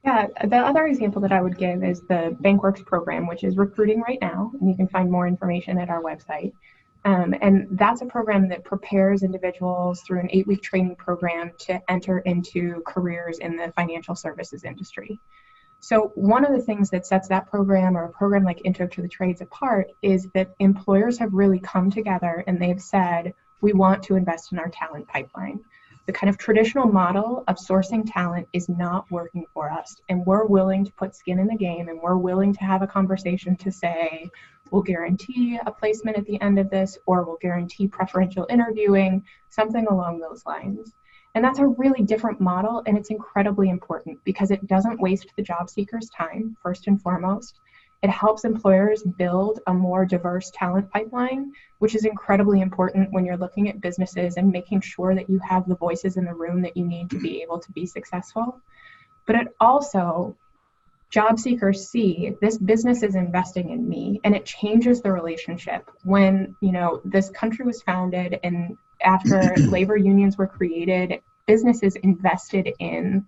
[SPEAKER 5] Yeah, the other example that I would give is the BankWorks program, which is recruiting right now, and you can find more information at our website. And that's a program that prepares individuals through an 8-week training program to enter into careers in the financial services industry. So one of the things that sets that program or a program like Intro to the Trades apart is that employers have really come together and they've said, we want to invest in our talent pipeline. The kind of traditional model of sourcing talent is not working for us, and we're willing to put skin in the game, and we're willing to have a conversation to say, we'll guarantee a placement at the end of this, or we'll guarantee preferential interviewing, something along those lines. And that's a really different model, and it's incredibly important because it doesn't waste the job seeker's time, first and foremost. It helps employers build a more diverse talent pipeline, which is incredibly important when you're looking at businesses and making sure that you have the voices in the room that you need to be able to be successful. But it also, job seekers see this business is investing in me, and it changes the relationship. When, this country was founded and after labor unions were created, businesses invested in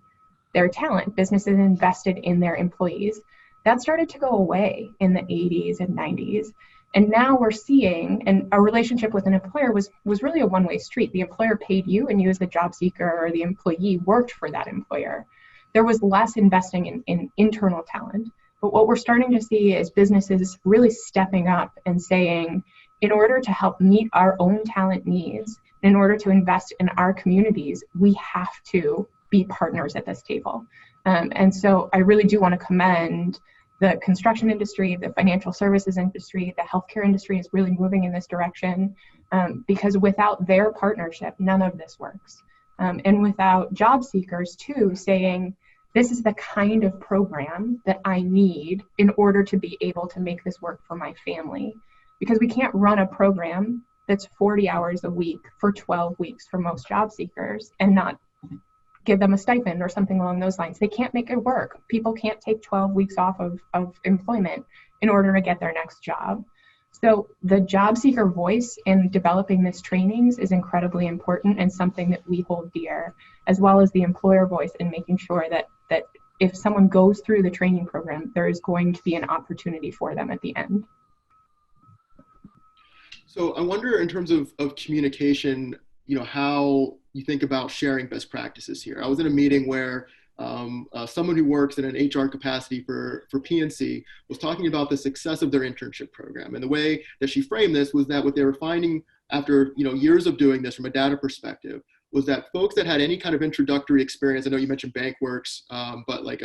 [SPEAKER 5] their talent, businesses invested in their employees. That started to go away in the 80s and 90s. And now we're seeing, and our relationship with an employer was really a one-way street. The employer paid you, and you as the job seeker or the employee worked for that employer. There was less investing in internal talent. But what we're starting to see is businesses really stepping up and saying, in order to help meet our own talent needs, in order to invest in our communities, we have to be partners at this table. And so I really do want to commend the construction industry, the financial services industry, the healthcare industry is really moving in this direction, because without their partnership, none of this works. And without job seekers too saying, this is the kind of program that I need in order to be able to make this work for my family. Because we can't run a program that's 40 hours a week for 12 weeks for most job seekers and not give them a stipend or something along those lines. They can't make it work. People can't take 12 weeks off of employment in order to get their next job. So the job seeker voice in developing this trainings is incredibly important and something that we hold dear, as well as the employer voice in making sure that if someone goes through the training program, there is going to be an opportunity for them at the end.
[SPEAKER 1] So I wonder, in terms of communication, how you think about sharing best practices here. I was in a meeting where someone who works in an HR capacity for PNC was talking about the success of their internship program. And the way that she framed this was that what they were finding after years of doing this from a data perspective was that folks that had any kind of introductory experience, I know you mentioned BankWorks, but like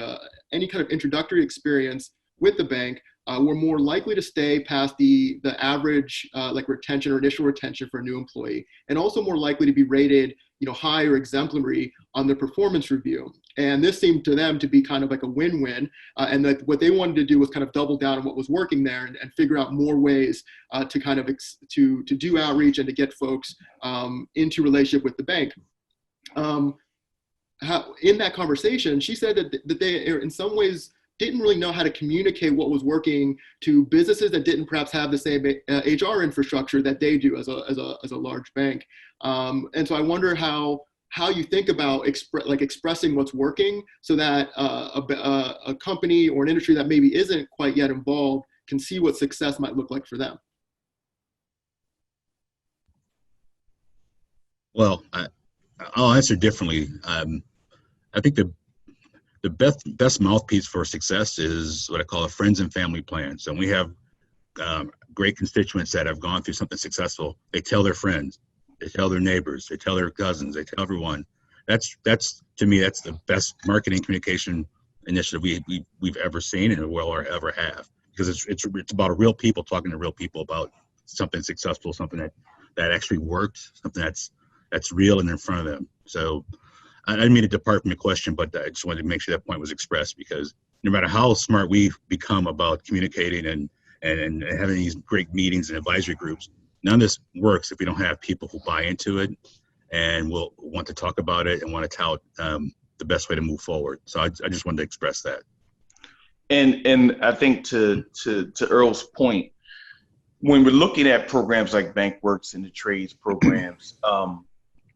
[SPEAKER 1] any kind of introductory experience with the bank were more likely to stay past the average like retention or initial retention for a new employee, and also more likely to be rated high or exemplary on their performance review. And this seemed to them to be kind of like a win-win, and that what they wanted to do was kind of double down on what was working there and figure out more ways to kind of to do outreach and to get folks into relationship with the bank. In that conversation, she said that they in some ways didn't really know how to communicate what was working to businesses that didn't perhaps have the same HR infrastructure that they do as a large bank. And so I wonder how you think about expressing what's working so that a company or an industry that maybe isn't quite yet involved can see what success might look like for them.
[SPEAKER 4] Well, I'll answer differently. I think the best mouthpiece for success is what I call a friends and family plan. So when we have great constituents that have gone through something successful, they tell their friends, they tell their neighbors, they tell their cousins, they tell everyone. That's to me, that's the best marketing communication initiative we've ever seen and will ever have, because it's about real people talking to real people about something successful, something that actually worked, something that's real and in front of them. So I didn't mean to depart from your question, but I just wanted to make sure that point was expressed, because no matter how smart we've become about communicating and having these great meetings and advisory groups, none of this works if we don't have people who buy into it and will want to talk about it and want to tout the best way to move forward. So I just wanted to express that.
[SPEAKER 3] And I think to Earl's point, when we're looking at programs like BankWorks and the trades programs,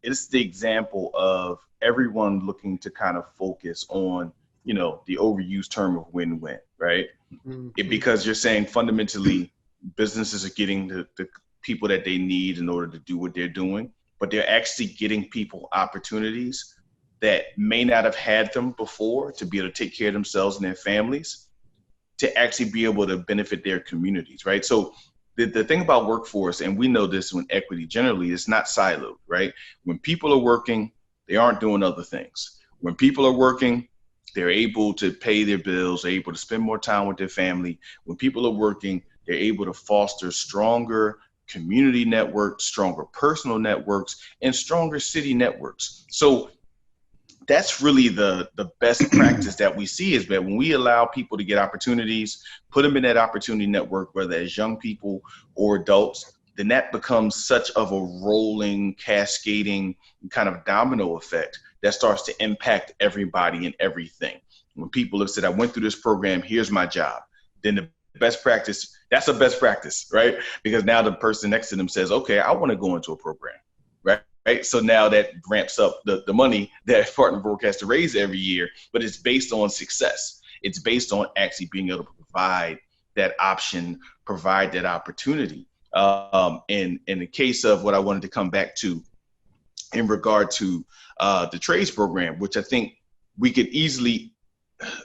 [SPEAKER 3] it's the example of everyone looking to kind of focus on, the overused term of win-win, right? Mm-hmm. Because you're saying fundamentally businesses are getting the people that they need in order to do what they're doing, but they're actually getting people opportunities that may not have had them before to be able to take care of themselves and their families, to actually be able to benefit their communities, right? So the thing about workforce, and we know this when equity generally, is not siloed, right? When people are working, they aren't doing other things. When people are working, they're able to pay their bills, they're able to spend more time with their family. When people are working, they're able to foster stronger community networks, stronger personal networks, and stronger city networks. So that's really the best practice that we see, is that when we allow people to get opportunities, put them in that opportunity network, whether as young people or adults, then that becomes such of a rolling, cascading kind of domino effect that starts to impact everybody and everything. When people have said, I went through this program, here's my job, then the best practice, that's a best practice, right? Because now the person next to them says, okay, I want to go into a program, right? So now that ramps up the money that Partner for Work has to raise every year, but it's based on success. It's based on actually being able to provide that option, provide that opportunity. In the case of what I wanted to come back to in regard to the trades program, which I think we could easily,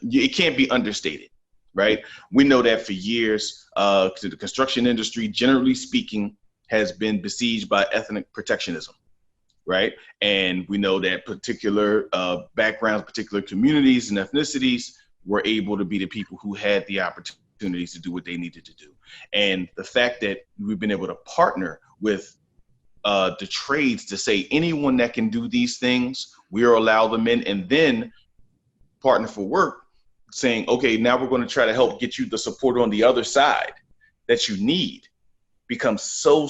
[SPEAKER 3] it can't be understated, right? We know that for years, the construction industry, generally speaking, has been besieged by ethnic protectionism, right? And we know that particular backgrounds, particular communities and ethnicities were able to be the people who had the opportunities to do what they needed to do. And the fact that we've been able to partner with the trades to say anyone that can do these things, we'll allow them in, and then partner for work saying, okay, now we're going to try to help get you the support on the other side that you need, becomes so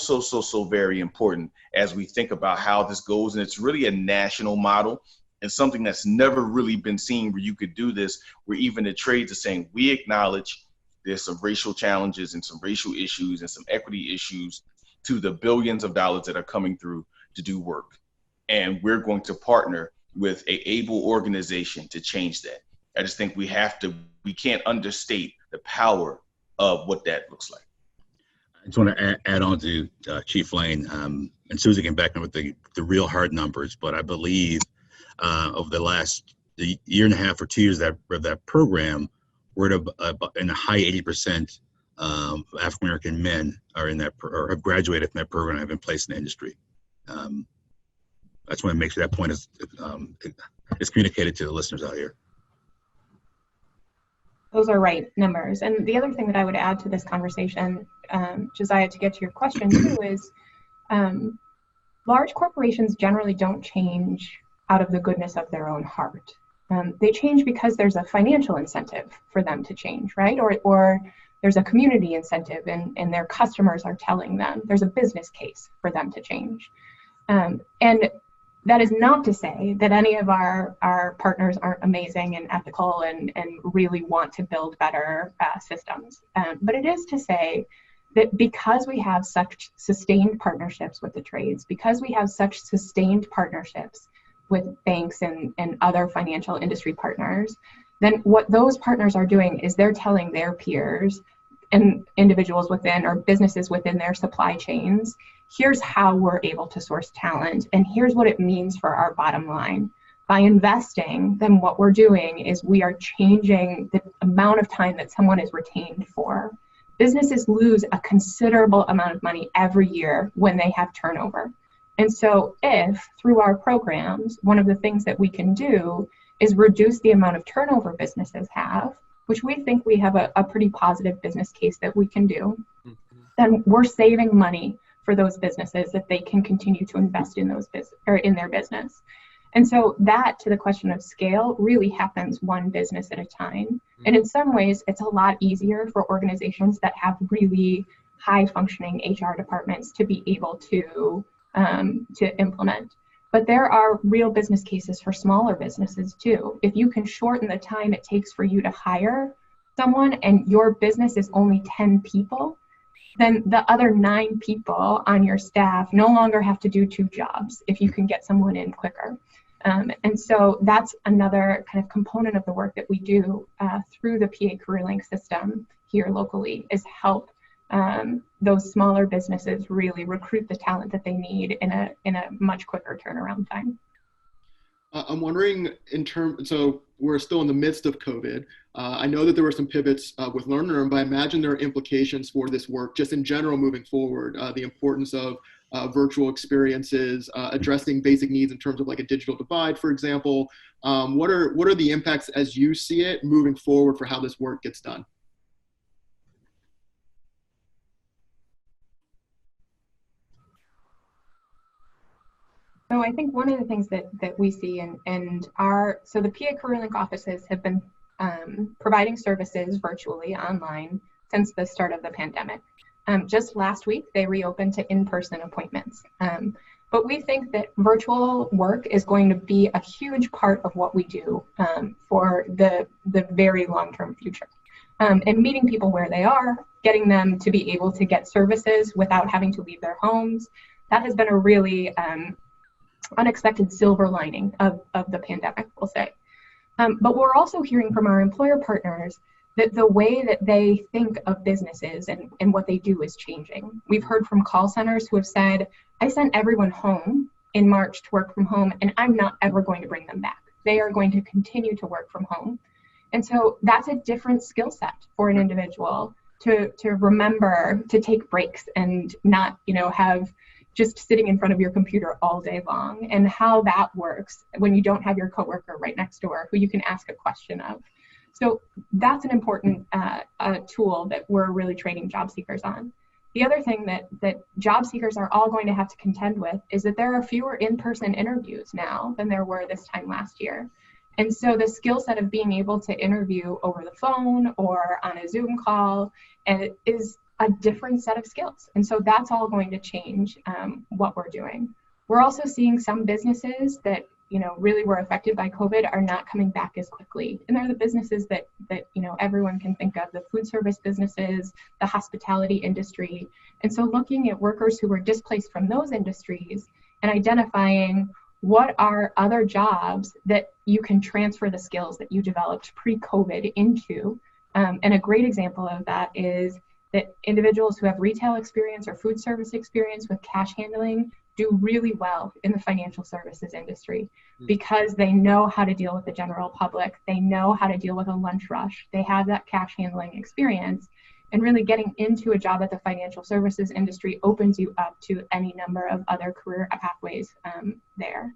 [SPEAKER 3] very important as we think about how this goes. And it's really a national model and something that's never really been seen where you could do this, where even the trades are saying, we acknowledge there's some racial challenges and some racial issues and some equity issues to the billions of dollars that are coming through to do work. And we're going to partner with an able organization to change that. I just think we can't understate the power of what that looks like.
[SPEAKER 4] I just want to add on to Chief Lane, and Susie can back me with the real hard numbers, but I believe over the year and a half or 2 years of that program, we're in the high 80% African American men are in that or have graduated from that program and have been placed in the industry. I just want to make sure that point is communicated to the listeners out here.
[SPEAKER 5] Those are right numbers. And the other thing that I would add to this conversation, Josiah, to get to your question too, is large corporations generally don't change out of the goodness of their own heart. They change because there's a financial incentive for them to change, right? Or there's a community incentive and their customers are telling them there's a business case for them to change. And that is not to say that any of our partners aren't amazing and ethical and really want to build better systems. But it is to say that because we have such sustained partnerships with the trades, because we have such sustained partnerships with banks and other financial industry partners, then what those partners are doing is they're telling their peers and individuals within or businesses within their supply chains, here's how we're able to source talent, and here's what it means for our bottom line. By investing, then what we're doing is we are changing the amount of time that someone is retained for. Businesses lose a considerable amount of money every year when they have turnover. And so if, through our programs, one of the things that we can do is reduce the amount of turnover businesses have, which we think we have a pretty positive business case that we can do, then we're saving money for those businesses that they can continue to invest in in their business. And so that, to the question of scale, really happens one business at a time. And in some ways, it's a lot easier for organizations that have really high functioning HR departments to be able to implement. But there are real business cases for smaller businesses too. If you can shorten the time it takes for you to hire someone and your business is only 10 people, then the other 9 people on your staff no longer have to do 2 jobs if you can get someone in quicker. And so that's another kind of component of the work that we do through the PA CareerLink system here locally, is help those smaller businesses really recruit the talent that they need in a much quicker turnaround time.
[SPEAKER 1] I'm wondering so we're still in the midst of COVID. I know that there were some pivots with Learn and Earn, but I imagine there are implications for this work just in general moving forward, the importance of virtual experiences, addressing basic needs in terms of like a digital divide, for example. What are the impacts as you see it moving forward for how this work gets done?
[SPEAKER 5] So I think one of the things that we see so the PA CareerLink offices have been providing services virtually online since the start of the pandemic. Just last week, they reopened to in-person appointments. But we think that virtual work is going to be a huge part of what we do for the very long-term future. And meeting people where they are, getting them to be able to get services without having to leave their homes, that has been a really unexpected silver lining of the pandemic, we'll say. But we're also hearing from our employer partners the way that they think of businesses and what they do is changing. We've heard from call centers who have said, I sent everyone home in March to work from home, and I'm not ever going to bring them back. They are going to continue to work from home. And so that's a different skill set for an individual to remember to take breaks and not, have just sitting in front of your computer all day long, and how that works when you don't have your coworker right next door who you can ask a question of. So that's an important tool that we're really training job seekers on. The other thing that job seekers are all going to have to contend with is that there are fewer in-person interviews now than there were this time last year. And so the skill set of being able to interview over the phone or on a Zoom call is a different set of skills. And so that's all going to change what we're doing. We're also seeing some businesses that really were affected by COVID are not coming back as quickly. And they're the businesses that everyone can think of, the food service businesses, the hospitality industry. And so looking at workers who were displaced from those industries and identifying what are other jobs that you can transfer the skills that you developed pre-COVID into. And a great example of that is that individuals who have retail experience or food service experience with cash handling do really well in the financial services industry because they know how to deal with the general public. They know how to deal with a lunch rush. They have that cash handling experience, and really getting into a job at the financial services industry opens you up to any number of other career pathways there.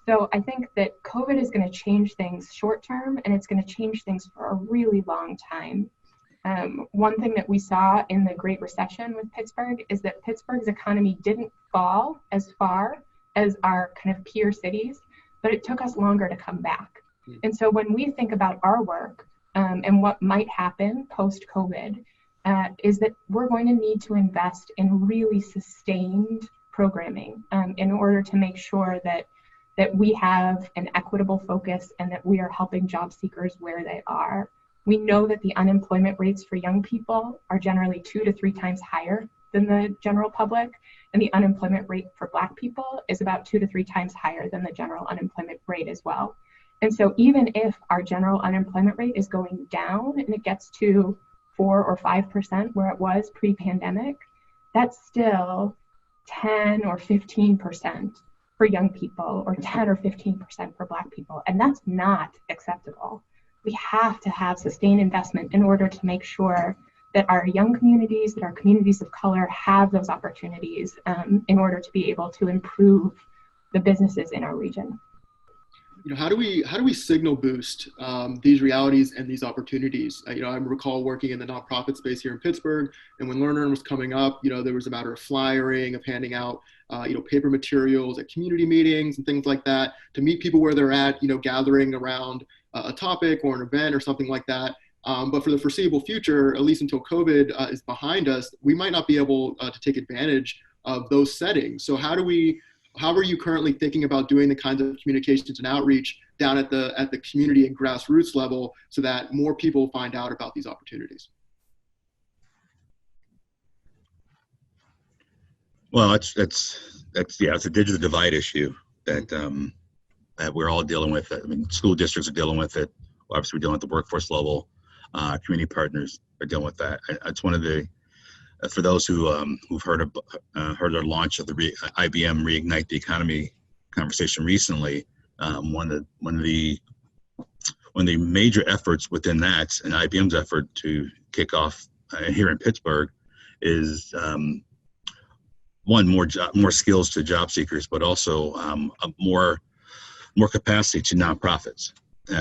[SPEAKER 5] So I think that COVID is going to change things short term, and it's going to change things for a really long time. One thing that we saw in the Great Recession with Pittsburgh is that Pittsburgh's economy didn't fall as far as our kind of peer cities, but it took us longer to come back. And so when we think about our work and what might happen post-COVID, is that we're going to need to invest in really sustained programming in order to make sure that we have an equitable focus and that we are helping job seekers where they are. We know that the unemployment rates for young people are generally 2 to 3 times higher than the general public, and the unemployment rate for Black people is about 2 to 3 times higher than the general unemployment rate as well. And so even if our general unemployment rate is going down and it gets to 4 or 5% where it was pre-pandemic, that's still 10 or 15% for young people, or 10 or 15% for Black people, and that's not acceptable. We have to have sustained investment in order to make sure that our young communities, that our communities of color have those opportunities in order to be able to improve the businesses in our region.
[SPEAKER 1] How do we signal boost these realities and these opportunities? I recall working in the nonprofit space here in Pittsburgh, and when Learn was coming up, there was a matter of flyering, of handing out, paper materials at community meetings and things like that to meet people where they're at, gathering around a topic or an event or something like that. But for the foreseeable future, at least until COVID is behind us, we might not be able to take advantage of those settings. So how are you currently thinking about doing the kinds of communications and outreach down at the community and grassroots level so that more people find out about these opportunities?
[SPEAKER 4] Well, it's a digital divide issue that we're all dealing with. I mean, school districts are dealing with it. Obviously, we're dealing at the workforce level. Community partners are dealing with that. It's one of the for those who've heard our launch of the IBM Reignite the Economy conversation recently. One of the major efforts within that, and IBM's effort to kick off here in Pittsburgh, is more skills to job seekers, but also more capacity to nonprofits,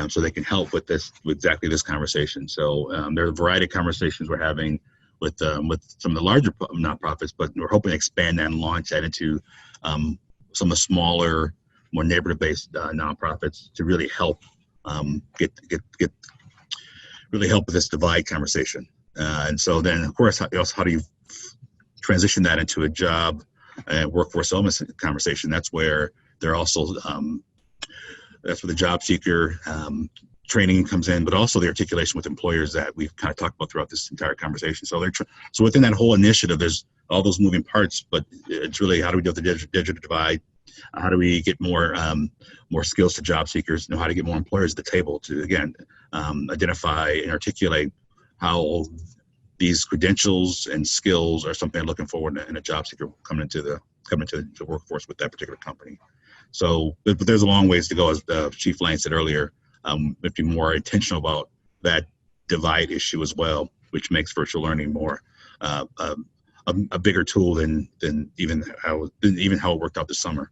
[SPEAKER 4] so they can help with exactly this conversation. So there are a variety of conversations we're having with some of the larger nonprofits, but we're hoping to expand that and launch that into some of the smaller, more neighborhood-based nonprofits to really help really help with this divide conversation. And so then, of course, how do you transition that into a job and workforce development conversation? That's where they're also that's where the job seeker training comes in, but also the articulation with employers that we've kind of talked about throughout this entire conversation. So so within that whole initiative, there's all those moving parts, but it's really how do we deal with the digital divide? How do we get more skills to job seekers? How to get more employers at the table to, again, identify and articulate how these credentials and skills are something they're looking for in a job seeker coming into the workforce with that particular company. So, but there's a long ways to go, as Chief Lane said earlier. We have to be more intentional about that divide issue as well, which makes virtual learning more a bigger tool than even how it worked out this summer.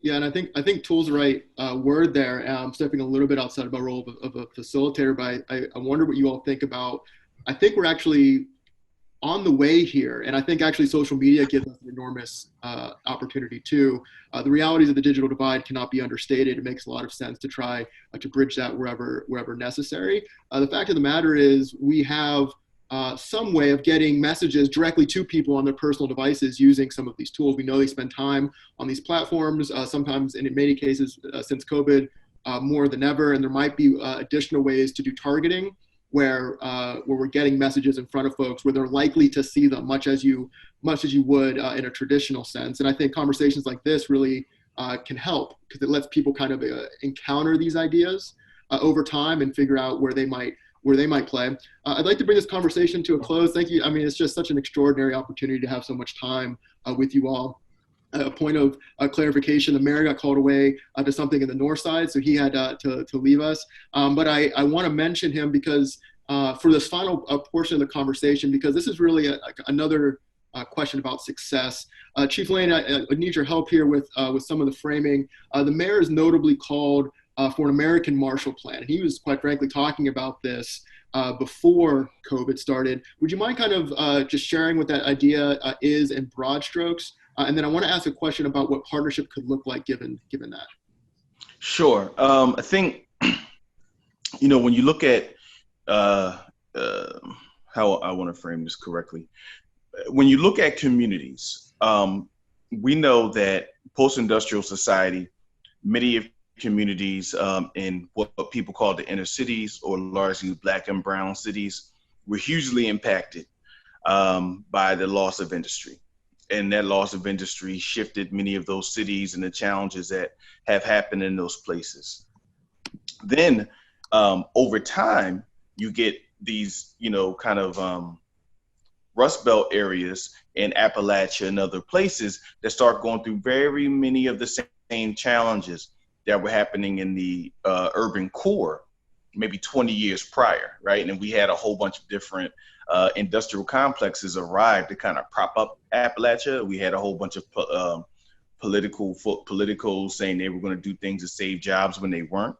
[SPEAKER 1] Yeah, and I think tool's the right word there. I'm stepping a little bit outside of my role of a facilitator, but I wonder what you all think about. I think we're actually on the way here, and I think actually social media gives us an enormous opportunity too. The realities of the digital divide cannot be understated. It makes a lot of sense to try to bridge that wherever necessary. The fact of the matter is we have some way of getting messages directly to people on their personal devices using some of these tools. We know they spend time on these platforms, sometimes, and in many cases since COVID, more than ever, and there might be additional ways to do targeting where we're getting messages in front of folks where they're likely to see them much as you would in a traditional sense. And I think conversations like this really can help, because it lets people kind of encounter these ideas over time and figure out where they might play. I'd like to bring this conversation to a close. Thank you. I mean, it's just such an extraordinary opportunity to have so much time with you all. A point of clarification, the mayor got called away to something in the north side, so he had to leave us. But I want to mention him because for this final portion of the conversation, because this is really another question about success. Chief Lane, I need your help here with some of the framing. The mayor is notably called for an American Marshall Plan. He was quite frankly talking about this before COVID started. Would you mind kind of just sharing what that idea is in broad strokes? And then I want to ask a question about what partnership could look like given that.
[SPEAKER 3] Sure. I think, when you look at how I want to frame this correctly, when you look at communities, we know that post-industrial society, many of communities in what people call the inner cities or largely Black and brown cities were hugely impacted by the loss of industry. And that loss of industry shifted many of those cities and the challenges that have happened in those places. Then over time, you get these, kind of Rust Belt areas in Appalachia and other places that start going through very many of the same challenges that were happening in the urban core maybe 20 years prior, right? And we had a whole bunch of different industrial complexes arrive to kind of prop up Appalachia. We had a whole bunch of politicals saying they were going to do things to save jobs when they weren't.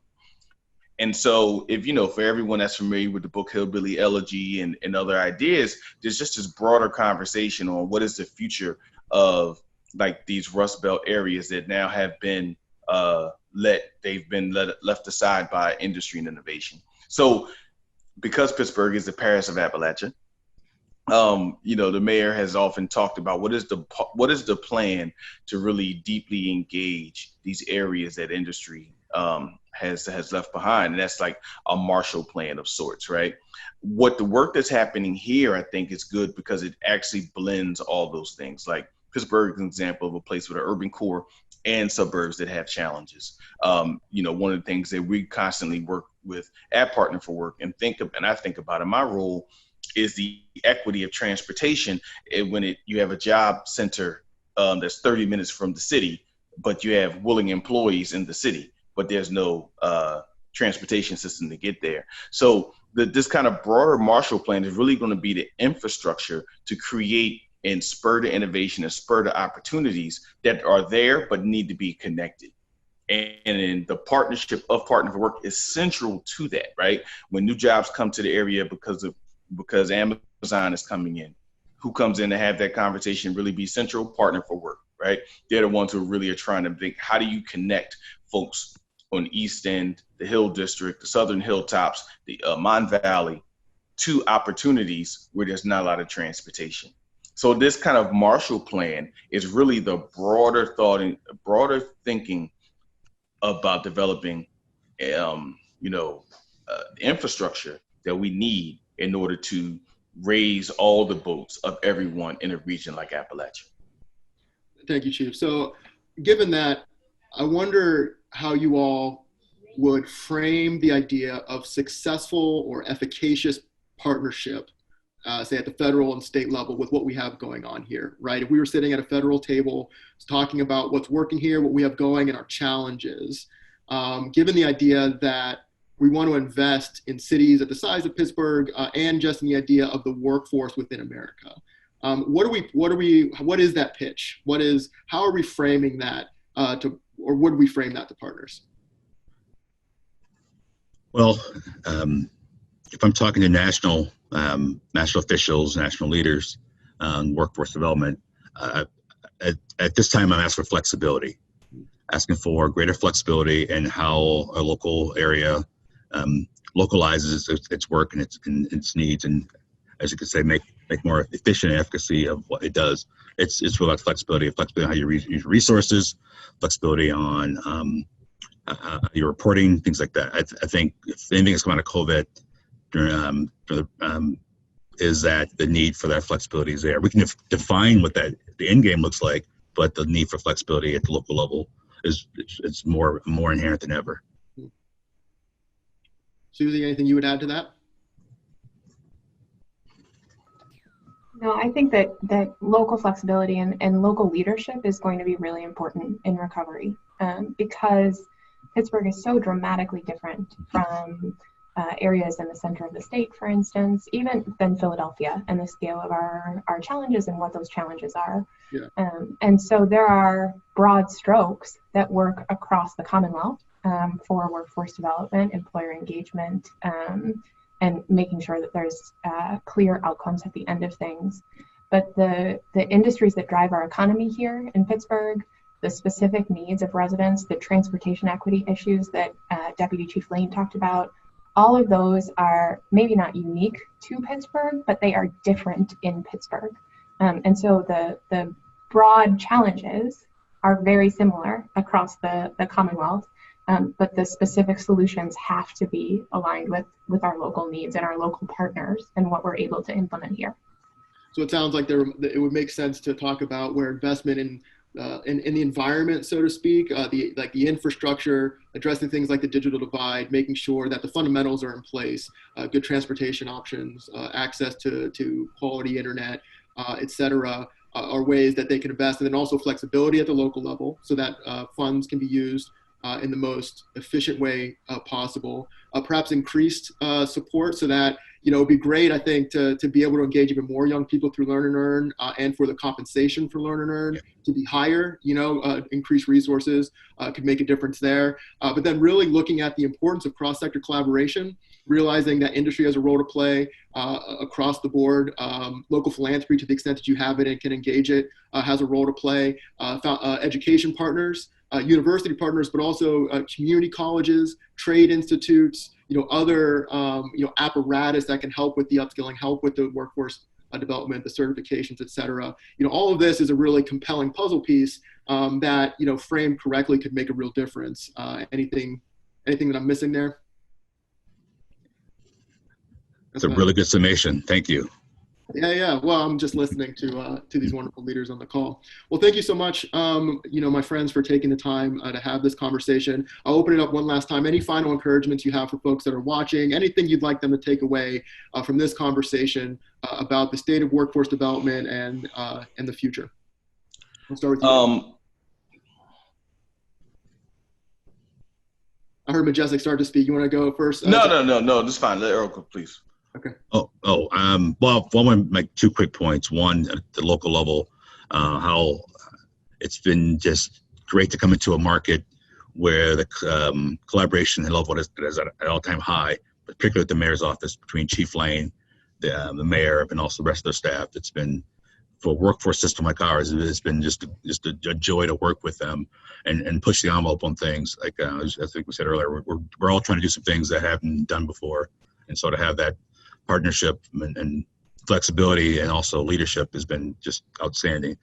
[SPEAKER 3] And so if, for everyone that's familiar with the book Hillbilly Elegy and other ideas, there's just this broader conversation on what is the future of like these Rust Belt areas that now have been left aside by industry and innovation. So because Pittsburgh is the Paris of Appalachia, the mayor has often talked about what is the plan to really deeply engage these areas that industry has left behind. And that's like a Marshall Plan of sorts, right? What the work that's happening here, I think, is good because it actually blends all those things. Like Pittsburgh is an example of a place with an urban core and suburbs that have challenges. One of the things that we constantly work with at Partner for Work and I think about in my role is the equity of transportation. When you have a job center that's 30 minutes from the city, but you have willing employees in the city, but there's no transportation system to get there. So this kind of broader Marshall Plan is really going to be the infrastructure to create and spur the innovation and spur the opportunities that are there but need to be connected. And the partnership of Partner for Work is central to that, right? When new jobs come to the area because Amazon is coming in, who comes in to have that conversation really be central? Partner for Work, right? They're the ones who really are trying to think, how do you connect folks on the East End, the Hill District, the Southern Hilltops, the Mon Valley, to opportunities where there's not a lot of transportation. So this kind of Marshall Plan is really the broader thought and broader thinking about developing, the infrastructure that we need in order to raise all the boats of everyone in a region like Appalachia.
[SPEAKER 1] Thank you, Chief. So given that, I wonder how you all would frame the idea of successful or efficacious partnership, say at the federal and state level with what we have going on here, right? If we were sitting at a federal table talking about what's working here, what we have going, and our challenges, given the idea that we want to invest in cities at the size of Pittsburgh, and just in the idea of the workforce within America, what is that pitch? How are we framing that or would we frame that to partners?
[SPEAKER 4] Well, if I'm talking to national officials, national leaders, workforce development, at this time I'm asking for flexibility, asking for greater flexibility in how a local area localizes its work and its needs, and as you could say, make more efficient efficacy of what it does. It's really about flexibility on how you use resources, flexibility on your reporting, things like that. I think if anything has come out of COVID, is that the need for that flexibility is there. We can define what the end game looks like, but the need for flexibility at the local level is more inherent than ever.
[SPEAKER 1] Susie, anything you would add to that?
[SPEAKER 5] No, I think that local flexibility and local leadership is going to be really important in recovery, because Pittsburgh is so dramatically different from areas in the center of the state, for instance, even than Philadelphia, and the scale of our challenges and what those challenges are.
[SPEAKER 1] Yeah.
[SPEAKER 5] And so there are broad strokes that work across the Commonwealth for workforce development, employer engagement, and making sure that there's clear outcomes at the end of things. But the industries that drive our economy here in Pittsburgh, the specific needs of residents, the transportation equity issues that Deputy Chief Lane talked about, all of those are maybe not unique to Pittsburgh, but they are different in Pittsburgh. And so the broad challenges are very similar across the Commonwealth, but the specific solutions have to be aligned with our local needs and our local partners and what we're able to implement here.
[SPEAKER 1] So it sounds like it would make sense to talk about where investment in the environment, so to speak, the infrastructure, addressing things like the digital divide, making sure that the fundamentals are in place, good transportation options, access to quality internet, et cetera, are ways that they can invest. And then also flexibility at the local level so that funds can be used in the most efficient way possible. Perhaps increased support so that, it'd be great, I think, to be able to engage even more young people through Learn and Earn, and for the compensation for Learn and Earn to be higher, increased resources could make a difference there. But then really looking at the importance of cross-sector collaboration, realizing that industry has a role to play across the board. Local philanthropy, to the extent that you have it and can engage it, has a role to play. Education partners, university partners, but also community colleges, trade institutes, other apparatus that can help with the upskilling, help with the workforce development, the certifications, et cetera. All of this is a really compelling puzzle piece that, framed correctly, could make a real difference. Anything that I'm missing there?
[SPEAKER 4] That's a really good summation. Thank you.
[SPEAKER 1] Yeah. Well, I'm just listening to these wonderful leaders on the call. Well, thank you so much, my friends, for taking the time to have this conversation. I'll open it up one last time. Any final encouragements you have for folks that are watching? Anything you'd like them to take away from this conversation about the state of workforce development and the future? We'll start with you. I heard Majestic start to speak. You want to go first?
[SPEAKER 3] No. That's fine. Let Earl go, please.
[SPEAKER 1] Okay.
[SPEAKER 4] Well, I want to make two quick points. One, at the local level, how it's been just great to come into a market where the collaboration level is at an all-time high, particularly at the mayor's office between Chief Lane, the mayor, and also the rest of their staff. It's been, for a workforce system like ours, it's been just a joy to work with them and push the envelope on things. Like I think we said earlier, we're all trying to do some things that haven't been done before, and so to have that partnership and flexibility and also leadership has been just outstanding.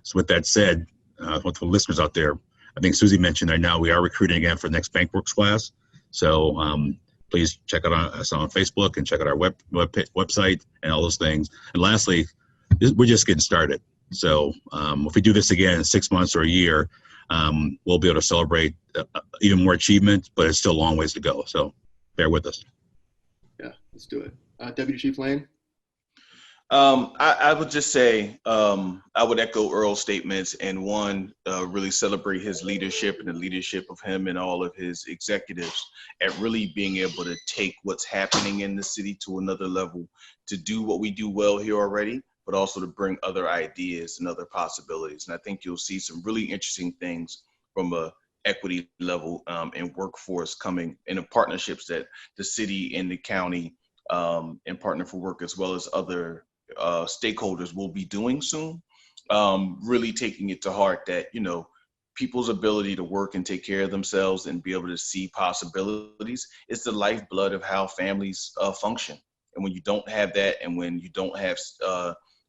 [SPEAKER 4] So with that said, for the listeners out there, I think Susie mentioned right now we are recruiting again for the next BankWorks class. So please check out us on Facebook and check out our website and all those things. And lastly, we're just getting started. So if we do this again in 6 months or a year, we'll be able to celebrate even more achievement, but it's still a long ways to go. So bear with us.
[SPEAKER 1] Yeah, let's do it. Deputy Chief Lane?
[SPEAKER 3] I would just say I would echo Earl's statements and really celebrate his leadership and the leadership of him and all of his executives at really being able to take what's happening in the city to another level, to do what we do well here already, but also to bring other ideas and other possibilities. And I think you'll see some really interesting things from a equity level and workforce coming in the partnerships that the city and the county and Partner for Work, as well as other stakeholders will be doing soon, really taking it to heart that, you know, people's ability to work and take care of themselves and be able to see possibilities is the lifeblood of how families function. And when you don't have that, and when you don't have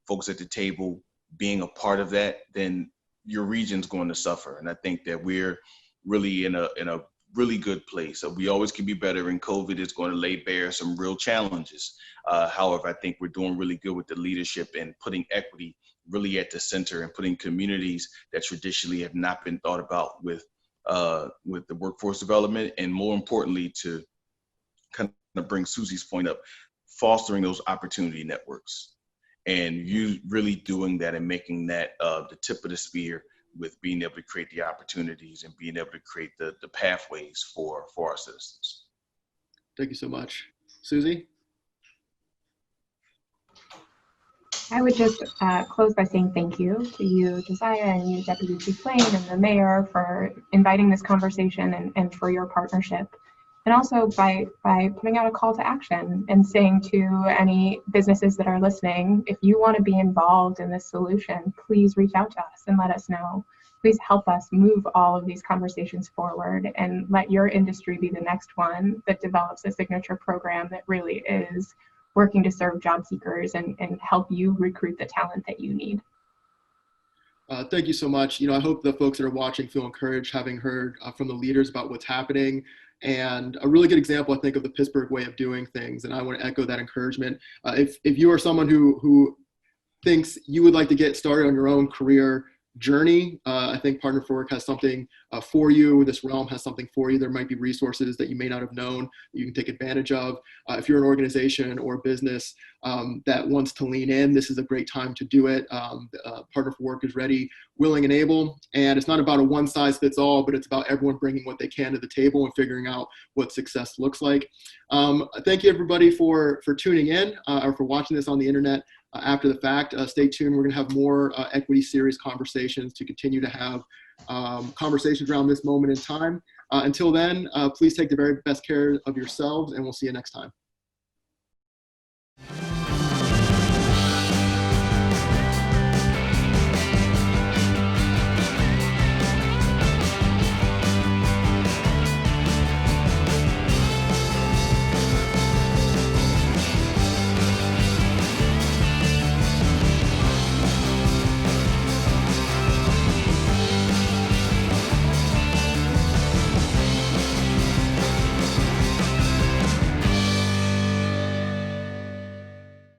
[SPEAKER 3] folks at the table being a part of that, then your region's going to suffer. And I think that we're really in a really good place. So we always can be better, and COVID is going to lay bare some real challenges. However, I think we're doing really good with the leadership and putting equity really at the center and putting communities that traditionally have not been thought about with the workforce development, and more importantly, to kind of bring Susie's point up, fostering those opportunity networks. And you really doing that and making that the tip of the spear, with being able to create the opportunities and being able to create the pathways for our citizens.
[SPEAKER 1] Thank you so much. Susie?
[SPEAKER 5] I would just close by saying thank you to you, Josiah, and you, Deputy Chief Lane, and the mayor for inviting this conversation and for your partnership. And also by putting out a call to action and saying to any businesses that are listening, if you want to be involved in this solution, please reach out to us and let us know. Please help us move all of these conversations forward, and let your industry be the next one that develops a signature program that really is working to serve job seekers and help you recruit the talent that you need.
[SPEAKER 1] Thank you so much. I hope the folks that are watching feel encouraged, having heard from the leaders about what's happening, and a really good example, I think, of the Pittsburgh way of doing things. And I want to echo that encouragement. If you are someone who thinks you would like to get started on your own career journey, I think Partner for Work has something for you. This realm has something for you. There might be resources that you may not have known that you can take advantage of. If you're an organization or a business that wants to lean in, this is a great time to do it. Partner for Work is ready, willing, and able. And it's not about a one size fits all, but it's about everyone bringing what they can to the table and figuring out what success looks like. Thank you, everybody, for tuning in or for watching this on the internet. After the fact, stay tuned. We're going to have more equity series conversations to continue to have conversations around this moment in time. Until then, please take the very best care of yourselves, and we'll see you next time.